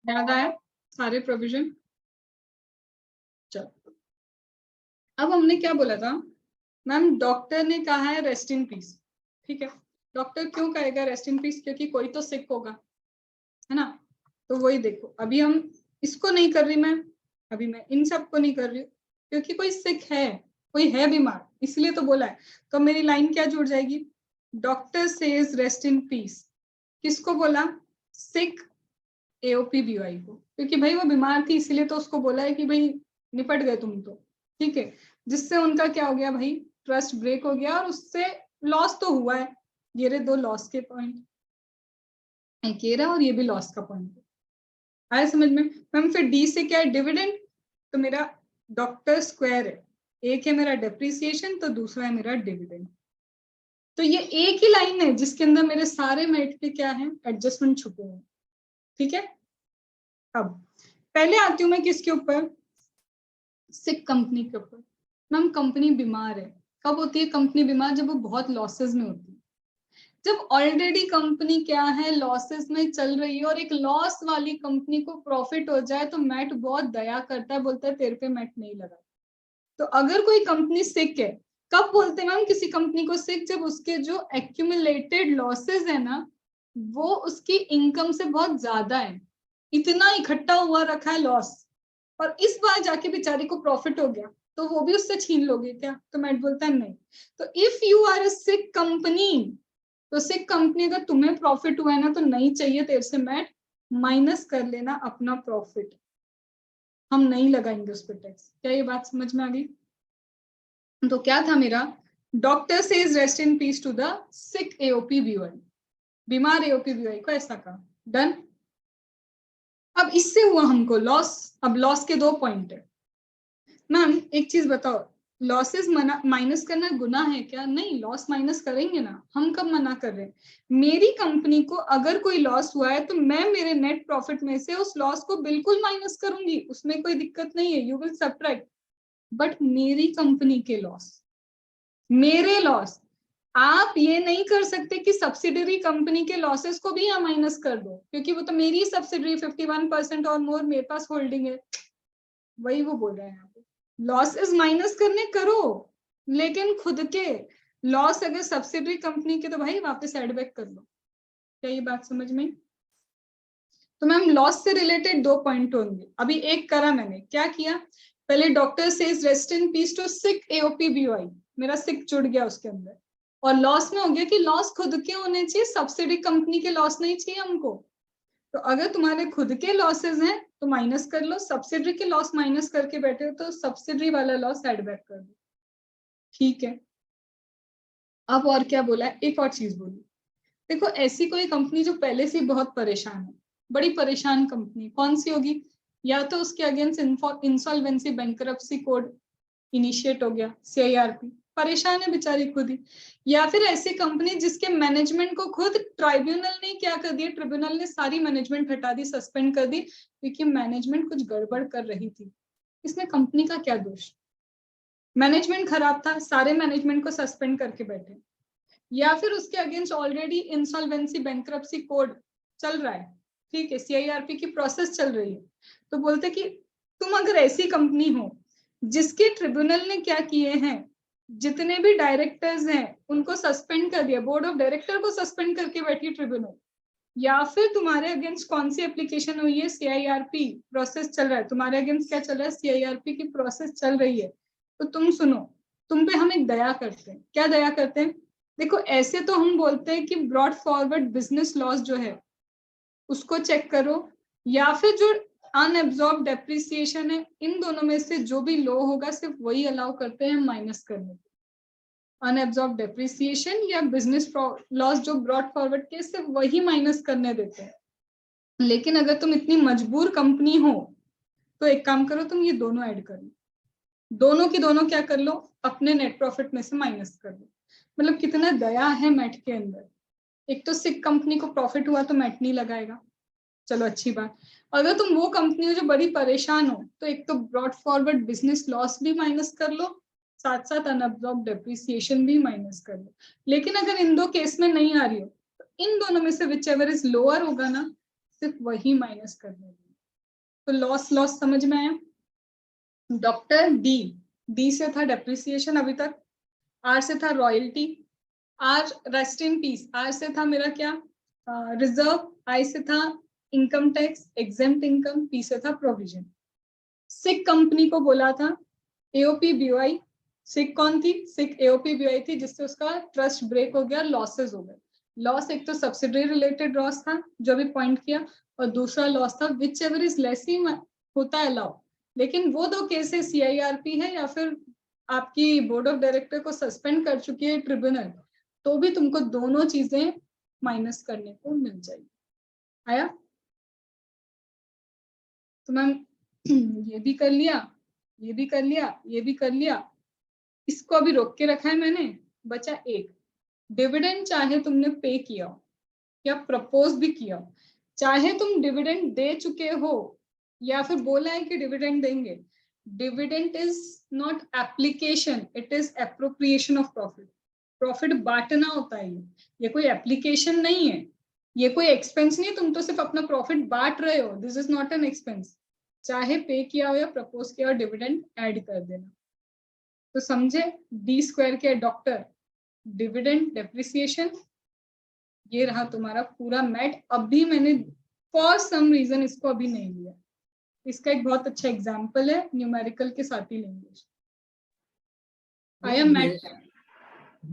याद आया सारे प्रोविजन? चलो, अब हमने क्या बोला था मैम, डॉक्टर ने कहा है रेस्ट इन पीस, ठीक है। डॉक्टर क्यों कहेगा रेस्ट इन पीस? क्योंकि कोई तो सिक होगा, है ना। तो वही देखो, अभी हम इसको नहीं कर रही मैं, अभी मैं इन सब को नहीं कर रही हूँ, क्योंकि कोई सिक है, कोई है बीमार, इसलिए तो बोला है। तो मेरी लाइन क्या जुड़ जाएगी? Doctor says rest in piece, किसको बोला? सिक AOPBY को, क्योंकि भाई वो बीमार थी, इसलिए तो उसको बोला है कि भाई निपट गए तुम तो, ठीक है। जिससे उनका क्या हो गया भाई? ट्रस्ट ब्रेक हो गया, और उससे लॉस तो हुआ है। ये रहे दो लॉस के पॉइंट, एक ये रहा और ये भी लॉस का पॉइंट है। आया समझ में? मैम फिर डी से क्या है? डिविडेंड। तो मेरा डॉक्टर स्क्वायर है, एक है मेरा डेप्रिसिएशन, तो दूसरा है मेरा डिविडेंड। तो ये एक ही लाइन है जिसके अंदर मेरे सारे मेट के क्या है? एडजस्टमेंट छुपे हुए, ठीक है। अब पहले आती हूं मैं किसके ऊपर? सिक कंपनी के ऊपर। मैम कंपनी बीमार है, कब होती है कंपनी बीमार? जब वो बहुत लॉसेस में होती है। जब ऑलरेडी कंपनी क्या है? लॉसेस में चल रही है, और एक लॉस वाली कंपनी को प्रॉफिट हो जाए तो मैट बहुत दया करता है, बोलता है तेरे पे मैट नहीं लगा। तो अगर कोई कंपनी सिक है, कब बोलते हैं मैम किसी कंपनी को सिक? जब उसके जो एक्यूमुलेटेड लॉसेस है ना, वो उसकी इनकम से बहुत ज्यादा है, इतना इकट्ठा हुआ रखा है लॉस, और इस बार जाके बेचारी को प्रॉफिट हो गया, तो वो भी उससे छीन लोगे क्या? तो मैट बोलता है नहीं। तो if you are a sick company, तो सिक कंपनी अगर तुम्हें प्रॉफिट हुआ है ना, तो नहीं चाहिए तेरे से मैट, माइनस कर लेना अपना प्रॉफिट, हम नहीं लगाएंगे उस पर टैक्स। क्या ये बात समझ में आ गई? तो क्या था मेरा? Doctor says rest in peace to the sick AOPBY, बीमार AOPBY को ऐसा कहा, डन। अब इससे हुआ हमको लॉस। अब लॉस के 2 पॉइंट है। मैम एक चीज बताओ, लॉसेस माइनस करना गुनाह है क्या? नहीं, लॉस माइनस करेंगे ना। हम कब मना कर रहे हैं? मेरी कंपनी को अगर कोई लॉस हुआ है, तो मैं मेरे नेट प्रॉफिट में से उस लॉस को बिल्कुल माइनस करूंगी, उसमें कोई दिक्कत नहीं है, यू विल सब्ट्रैक्ट। बट मेरी कंपनी के लॉस, मेरे लॉस, आप ये नहीं कर सकते कि सब्सिडरी कंपनी के लॉसेस को भी यहाँ माइनस कर दो, क्योंकि वो तो मेरी सब्सिडरी 51% और मोर मेरे पास होल्डिंग है। वही वो बोल रहे हैं यहाँ पे, लॉसेस माइनस करने करो, लेकिन खुद के लॉस अगर सब्सिडरी कंपनी के, तो भाई वापस एड बैक कर लो। क्या ये बात समझ में? तो मैम लॉस से रिलेटेड 2 पॉइंट होंगे। अभी एक करा मैंने, क्या किया? पहले doctor says rest in peace to sick AOPBY, मेरा सिक जुड़ गया उसके अंदर, और लॉस में हो गया कि लॉस खुद के होने चाहिए, सब्सिडी कंपनी के लॉस नहीं चाहिए हमको। तो अगर तुम्हारे खुद के लॉसेस हैं तो माइनस कर लो, सब्सिडरी के लॉस माइनस करके बैठे हो तो सब्सिडरी वाला लॉस एड बैक कर दो, ठीक है। अब और क्या बोला है? एक और चीज बोली, देखो ऐसी कोई कंपनी जो पहले से बहुत परेशान है, बड़ी परेशान कंपनी कौन सी होगी? या तो उसके against insolvency bankruptcy code initiate हो गया, CIRP, परेशान है बेचारी खुद ही। या फिर ऐसी कंपनी जिसके मैनेजमेंट को खुद ट्राइब्यूनल ने क्या कर दिया? ट्रिब्यूनल ने सारी मैनेजमेंट हटा दी, सस्पेंड कर दी, क्योंकि मैनेजमेंट कुछ गड़बड़ कर रही थी। इसमें कंपनी का क्या दोष? मैनेजमेंट खराब था, सारे मैनेजमेंट को सस्पेंड करके बैठे। या फिर उसके against already insolvency bankruptcy code चल रहा है, ठीक है, CIRP की प्रोसेस चल रही है, तो बोलते कि तुम अगर ऐसी कंपनी हो जिसके ट्रिब्यूनल ने क्या किए हैं, जितने भी डायरेक्टर्स हैं उनको सस्पेंड कर दिया, बोर्ड ऑफ डायरेक्टर को सस्पेंड करके बैठी ट्रिब्यूनल, या फिर तुम्हारे अगेंस्ट कौन सी एप्लीकेशन हुई है? CIRP प्रोसेस चल रहा है, तुम्हारे अगेंस्ट क्या चल रहा है? CIRP की प्रोसेस चल रही है, तो तुम सुनो, तुम पे हम एक दया करते हैं। क्या दया करते हैं? देखो ऐसे तो हम बोलते हैं कि ब्रॉड फॉरवर्ड बिजनेस लॉस जो है उसको चेक करो, या फिर जो अनएब्जॉर्ब डेप्रिसिएशन है, इन दोनों में से जो भी लो होगा सिर्फ वही अलाउ करते हैं माइनस करने को। अनएब्जॉर्ब डेप्रिसिएशन या बिजनेस लॉस जो ब्रॉड फॉरवर्ड के, सिर्फ वही माइनस करने देते हैं। लेकिन अगर तुम इतनी मजबूर कंपनी हो तो एक काम करो, तुम ये दोनों ऐड कर लो, दोनों की दोनों क्या कर लो? अपने नेट प्रॉफिट में से माइनस कर लो। मतलब कितना दया है मैट के अंदर। एक तो सिक कंपनी को प्रॉफिट हुआ तो मैट नहीं लगाएगा, चलो अच्छी बात। अगर तुम वो कंपनी हो जो बड़ी परेशान हो, तो एक तो ब्रॉड फॉरवर्ड बिजनेस लॉस भी माइनस कर लो, साथ साथ अनअब्जॉर्ब डेप्रिसिएशन भी माइनस कर लो। लेकिन अगर इन दो केस में नहीं आ रही हो, तो इन दोनों में से विच एवर इज लोअर होगा ना, सिर्फ वही माइनस करने, तो लॉस लॉस समझ में आया। डॉक्टर डी से था डेप्रिसिएशन अभी तक, आर से था royalty, R rest in peace, R से था मेरा क्या रिजर्व, आई से था income tax exempt income, P से था प्रोविजन। सिक कंपनी को बोला था एओपी बीओआई। सिक कौन थी? सिक एओपी बीओआई थी जिससे उसका ट्रस्ट ब्रेक हो गया, लॉसेस हो गए। लॉस एक तो सब्सिडरी रिलेटेड लॉस था जो भी पॉइंट किया, और दूसरा लॉस था विच एवर इज लेस ही होता है अलाउ। लेकिन वो दो केसेस सीआईआरपी है या फिर आपकी बोर्ड ऑफ डायरेक्टर को सस्पेंड कर चुकी है ट्रिब्यूनल, तो भी तुमको दोनों चीजें माइनस करने को मिल जाएगी। आया? तो मैम ये भी कर लिया, ये भी कर लिया, ये भी कर लिया, इसको अभी रोक के रखा है मैंने। बचा एक, डिविडेंड चाहे तुमने पे किया हो या प्रपोज भी किया हो, चाहे तुम डिविडेंड दे चुके हो या फिर बोला है कि डिविडेंड देंगे, dividend is not application, it is appropriation of profit. Profit बांटना होता है, ये कोई एप्लीकेशन नहीं है, ये कोई एक्सपेंस नहीं है, तुम तो सिर्फ अपना प्रॉफिट बांट रहे हो, this is not an expense. चाहे पे किया हो या प्रपोज किया हो, डिविडेंड ऐड कर देना। तो समझे, डी स्क्वायर के डॉक्टर, डिविडेंड, डेप्रिसिएशन, ये रहा तुम्हारा पूरा मैट। अभी मैंने फॉर सम रीजन इसको अभी नहीं लिया, इसका एक बहुत अच्छा एग्जांपल है, न्यूमेरिकल के साथ ही लेंगे। आया मैट?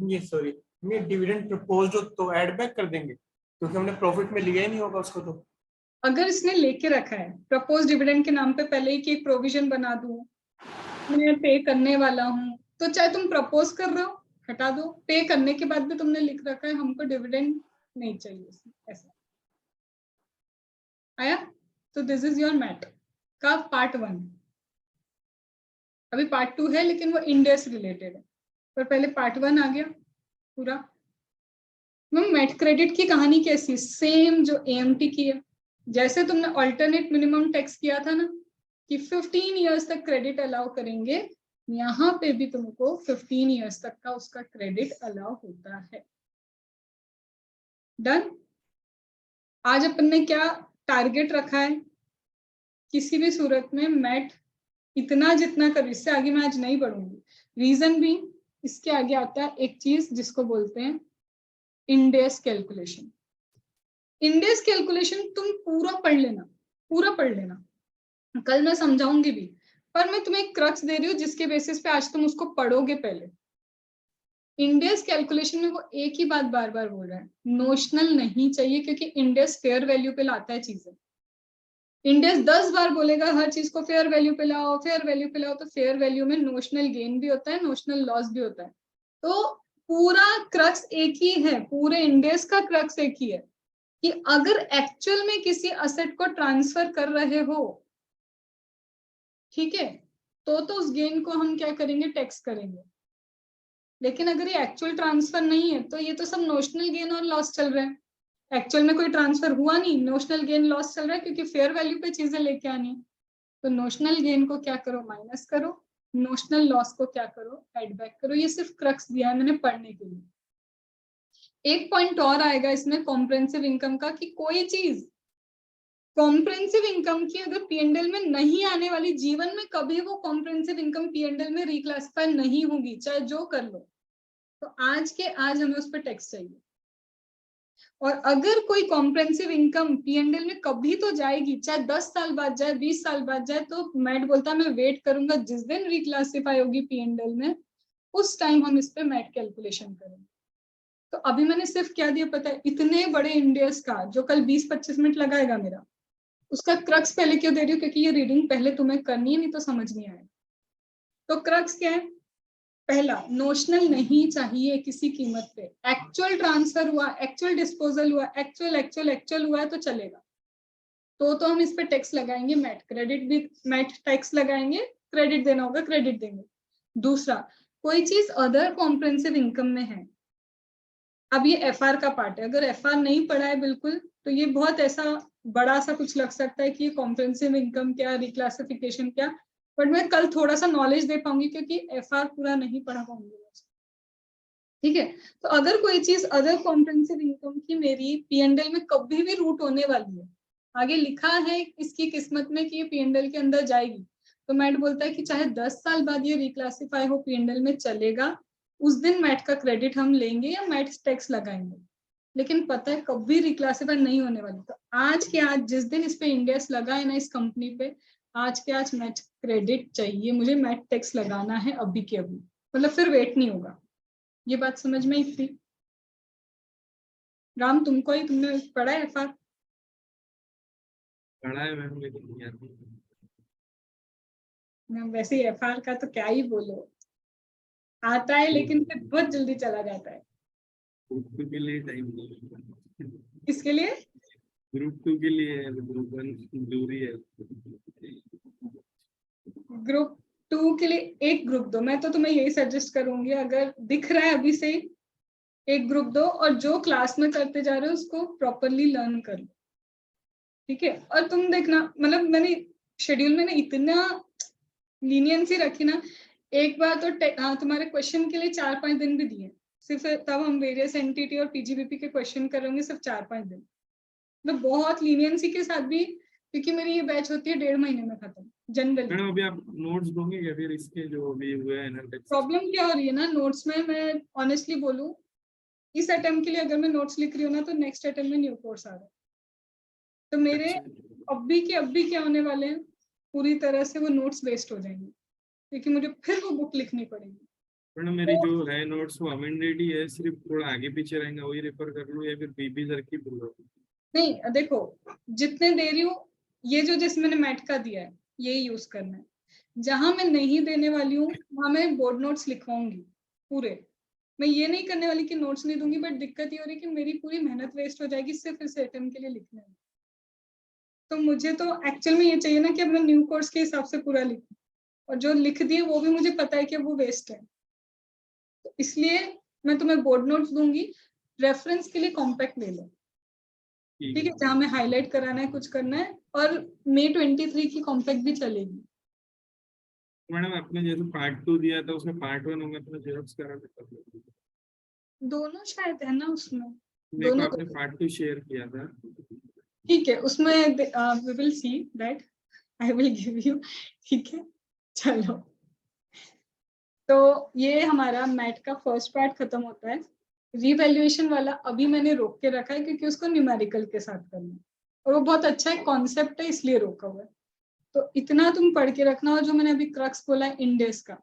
ये सॉरी, ये डिविडेंड प्रपोज हो तो ऐड बैक कर देंगे क्योंकि हमने प्रॉफिट में लिया ही नहीं होगा उसको। तो अगर इसने लेके रखा है प्रपोज डिविडेंड के नाम पे पहले ही कि एक प्रोविजन बना दूं, मैं पे करने वाला हूं, तो चाहे तुम प्रपोज कर रहे हो हटा दो, पे करने के बाद भी तुमने लिख रखा है हमको डिविडेंड नहीं चाहिए, ऐसा। आया? तो दिस इज योर मैट का पार्ट 1। अभी पार्ट 2 है लेकिन वो इंडिया से रिलेटेड है, पर पहले पार्ट 1 आ गया पूरा। मैम मैट क्रेडिट की कहानी कैसी? सेम जो एएमटी की है, जैसे तुमने अल्टरनेट मिनिमम टैक्स किया था ना कि 15 इयर्स तक क्रेडिट अलाउ करेंगे, यहाँ पे भी तुमको 15 इयर्स तक का उसका क्रेडिट अलाउ होता है। डन? आज अपन ने क्या टारगेट रखा है? किसी भी सूरत में मैट इतना जितना कर, इससे आगे मैं आज नहीं बढ़ूंगी। रीजन भी इसके आगे आता है एक चीज जिसको बोलते हैं इंडेस कैलकुलेशन। इंडेस कैलकुलेशन तुम पूरा पढ़ लेना, पूरा पढ़ लेना, कल मैं समझाऊंगी भी, पर मैं तुम्हें एक क्रक्स दे रही हूँ जिसके बेसिस पे आज तुम उसको पढ़ोगे। पहले इंडेस कैलकुलेशन में वो एक ही बात बार बार बोल रहा है, नोशनल नहीं चाहिए, क्योंकि इंडेस फेयर वैल्यू पे लाता है चीजें। इंडेस 10 बार बोलेगा हर चीज को फेयर वैल्यू पे लाओ, फेयर वैल्यू पे लाओ, तो फेयर वैल्यू में नोशनल गेन भी होता है, नोशनल लॉस भी होता है। तो पूरा क्रक्स एक ही है, पूरे इंडेस का क्रक्स एक ही है कि अगर एक्चुअल में किसी असेट को ट्रांसफर कर रहे हो, ठीक है, तो उस गेन को हम क्या करेंगे? टैक्स करेंगे। लेकिन अगर ये एक्चुअल ट्रांसफर नहीं है तो ये तो सब नोशनल गेन और लॉस चल रहा है। एक्चुअल में कोई ट्रांसफर हुआ नहीं, नोशनल गेन लॉस चल रहा है, क्योंकि फेयर वैल्यू पे चीजें लेके आनी। तो नोशनल गेन को क्या करो? माइनस करो, नोशनल लॉस को क्या करो? एड बैक करो। ये सिर्फ क्रक्स दिया है मैंने पढ़ने के लिए। एक पॉइंट और आएगा इसमें कॉम्प्रिहेंसिव इनकम का, कि कोई चीज कॉम्प्रिहेंसिव इनकम की अगर पीएनडल में नहीं आने वाली, जीवन में कभी वो कॉम्प्रिहेंसिव इनकम पीएनडल में रिक्लासिफाई नहीं होगी, चाहे जो कर लो, तो आज के आज हमें उस पर टैक्स चाहिए। और अगर कोई कॉम्प्रिहेंसिव इनकम पीएनडल में कभी तो जाएगी, चाहे 10 साल बाद जाए, 20 साल बाद जाए, तो मैट बोलता है मैं वेट करूंगा जिस दिन रिक्लासिफाई होगी पीएनडल में, उस टाइम हम इस पे मैट कैलकुलेशन करेंगे। तो अभी मैंने सिर्फ क्या दिया पता है? इतने बड़े इंडेस का, जो कल 20-25 मिनट लगाएगा मेरा, उसका क्रक्स पहले क्यों दे रही हूँ? क्योंकि ये रीडिंग पहले तुम्हें करनी है, नहीं तो समझ नहीं आएगा। तो क्रक्स क्या है? पहला, नोशनल नहीं चाहिए किसी कीमत पे। एक्चुअल ट्रांसफर हुआ, एक्चुअल डिस्पोजल हुआ, एक्चुअल हुआ है तो चलेगा, तो हम इस पे टैक्स लगाएंगे, मैट क्रेडिट भी, मैट टैक्स लगाएंगे, क्रेडिट देना होगा क्रेडिट देंगे। दूसरा, कोई चीज अदर कॉम्प्रिहेंसिव इनकम में है, अब ये एफआर का पार्ट है, अगर एफआर नहीं पढ़ा है बिल्कुल तो ये बहुत ऐसा बड़ा सा कुछ लग सकता है कि ये कॉम्प्रिहेंसिव इनकम क्या, रिक्लासिफिकेशन क्या, बट मैं कल थोड़ा सा नॉलेज दे पाऊंगी क्योंकि एफआर पूरा नहीं पढ़ा पाऊंगी। ठीक है, तो अगर कोई चीज अदर कॉम्प्रिहेंसिव इनकम की मेरी पीएनडल में कभी भी रूट होने वाली है, आगे लिखा है इसकी किस्मत में कि ये P&L के अंदर जाएगी, तो मैट बोलता है कि चाहे 10 साल बाद ये रिक्लासिफाई हो P&L में चलेगा, उस दिन मैट का क्रेडिट हम लेंगे या मैट टैक्स लगाएंगे। लेकिन पता है कभी रिक्लासिफाई नहीं होने वाली, तो आज के आज जिस दिन इस पे इंडेक्स लगा है ना इस कंपनी पे, आज के आज मैट क्रेडिट चाहिए, मुझे मैट टैक्स लगाना है अभी के अभी, मतलब फिर वेट नहीं होगा। ये बात समझ में आई थी? राम तुमको ही, तुमने पढ़ा है FR? पढ़ा है मैम लेकिन नहीं आती। वैसे ही FR का तो क्या ही बोलो, आता है लेकिन फिर बहुत जल्दी चला जाता है। ग्रुप 2 के लिए टाइम नहीं, किसके लिए? ग्रुप 2 के लिए, ग्रुप 1 दूरी है। ग्रुप 2 के लिए एक ग्रुप दो, मैं तो तुम्हें यही सजेस्ट करूंगी, अगर दिख रहा है अभी से एक ग्रुप दो, और जो क्लास में करते जा रहे हो उसको प्रॉपरली लर्न कर लो, ठीक है। और तुम देखना, मतलब मैंने शेड्यूल में ना इतना लीनियंसी रखी ना, एक बार तो तुम्हारे क्वेश्चन के लिए 4-5 दिन भी दिए, सिर्फ तब हम वेरियस एंटिटी और PGBP के क्वेश्चन करेंगे सिर्फ 4-5 दिन, मतलब बहुत लीनियंसी के साथ भी, क्योंकि मेरी ये बैच होती है 1.5 महीने में खत्म जनरली। मैडम अभी आप नोट्स दोगे क्या फिर इसके जो अभी हुए हैं एनालिटिक्स? प्रॉब्लम क्या हो रही है ना नोट्स में, मैं ऑनेस्टली बोलूं, इस अटेम्प्ट के लिए अगर मैं नोट्स लिख रही हूँ ना, तो नेक्स्ट अटेम्प्ट में न्यू कोर्स आ रहा है, तो मेरे अभी के आने वाले हैं, पूरी तरह से वो नोट्स वेस्ट हो जाएंगे, क्योंकि मुझे फिर वो बुक लिखनी पड़ेगी। मैडम मेरी जो है नोट्स वो अमेंडेड ही है, सिर्फ थोड़ा आगे पीछे रहेंगे, वही रेफर कर लूँ या फिर बीबी सर की बोलो? नहीं देखो, जितने दे रही हूँ, ये जो जैसे मैंने मैट का दिया है यही यूज करना है, जहां मैं नहीं देने वाली हूँ वहां मैं बोर्ड नोट्स लिखवाऊंगी पूरे। मैं ये नहीं करने वाली कि नोट्स नहीं दूंगी, बट दिक्कत ये हो रही है कि मेरी पूरी मेहनत वेस्ट हो जाएगी सिर्फ इस अटेम्प्ट के लिए लिखने में। तो मुझे तो एक्चुअल में ये चाहिए ना कि अब मैं न्यू कोर्स के हिसाब से पूरा लिखूं, और जो लिख दिए वो भी मुझे पता है कि वो वेस्ट है, तो इसलिए मैं तुम्हें बोर्ड नोट्स दूंगी, रेफरेंस के लिए कॉम्पैक्ट ले लो, ठीक है, जहां में हाईलाइट कराना है, कुछ करना है, और May 23 की कॉम्पैक्ट भी चलेगी। मैडम आपने जैसे पार्ट 2 दिया था उसमें पार्ट 1 होगा तो जेरॉक्स करा के दोनों शायद है ना उसमें, मेरे को दोनों आपने पार्ट 2 शेयर किया था। ठीक है, उसमें we will see that, I will give you, ठीक है। चलो, तो ये हमारा मैट का फर्स्ट पार्ट खत्म होता है। रिवैल्यूएशन वाला अभी मैंने रोक के रखा है क्योंकि उसको न्यूमेरिकल के साथ करना है, और वो बहुत अच्छा एक कॉन्सेप्ट है इसलिए रोका हुआ है। तो इतना तुम पढ़ के रखना, और जो मैंने अभी क्रक्स बोला है इंडेक्स का,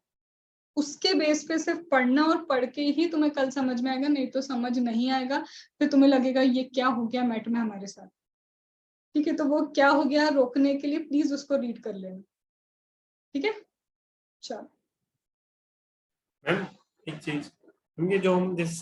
उसके बेस पे सिर्फ पढ़ना, और पढ़ के ही तुम्हें कल समझ में आएगा, नहीं तो समझ नहीं आएगा, फिर तुम्हें लगेगा ये क्या हो गया मैट में हमारे साथ, ठीक है। तो वो क्या हो गया रोकने के लिए प्लीज उसको रीड कर लेना, ठीक है। चलो मैम एक चीज, ये जो हम जैसे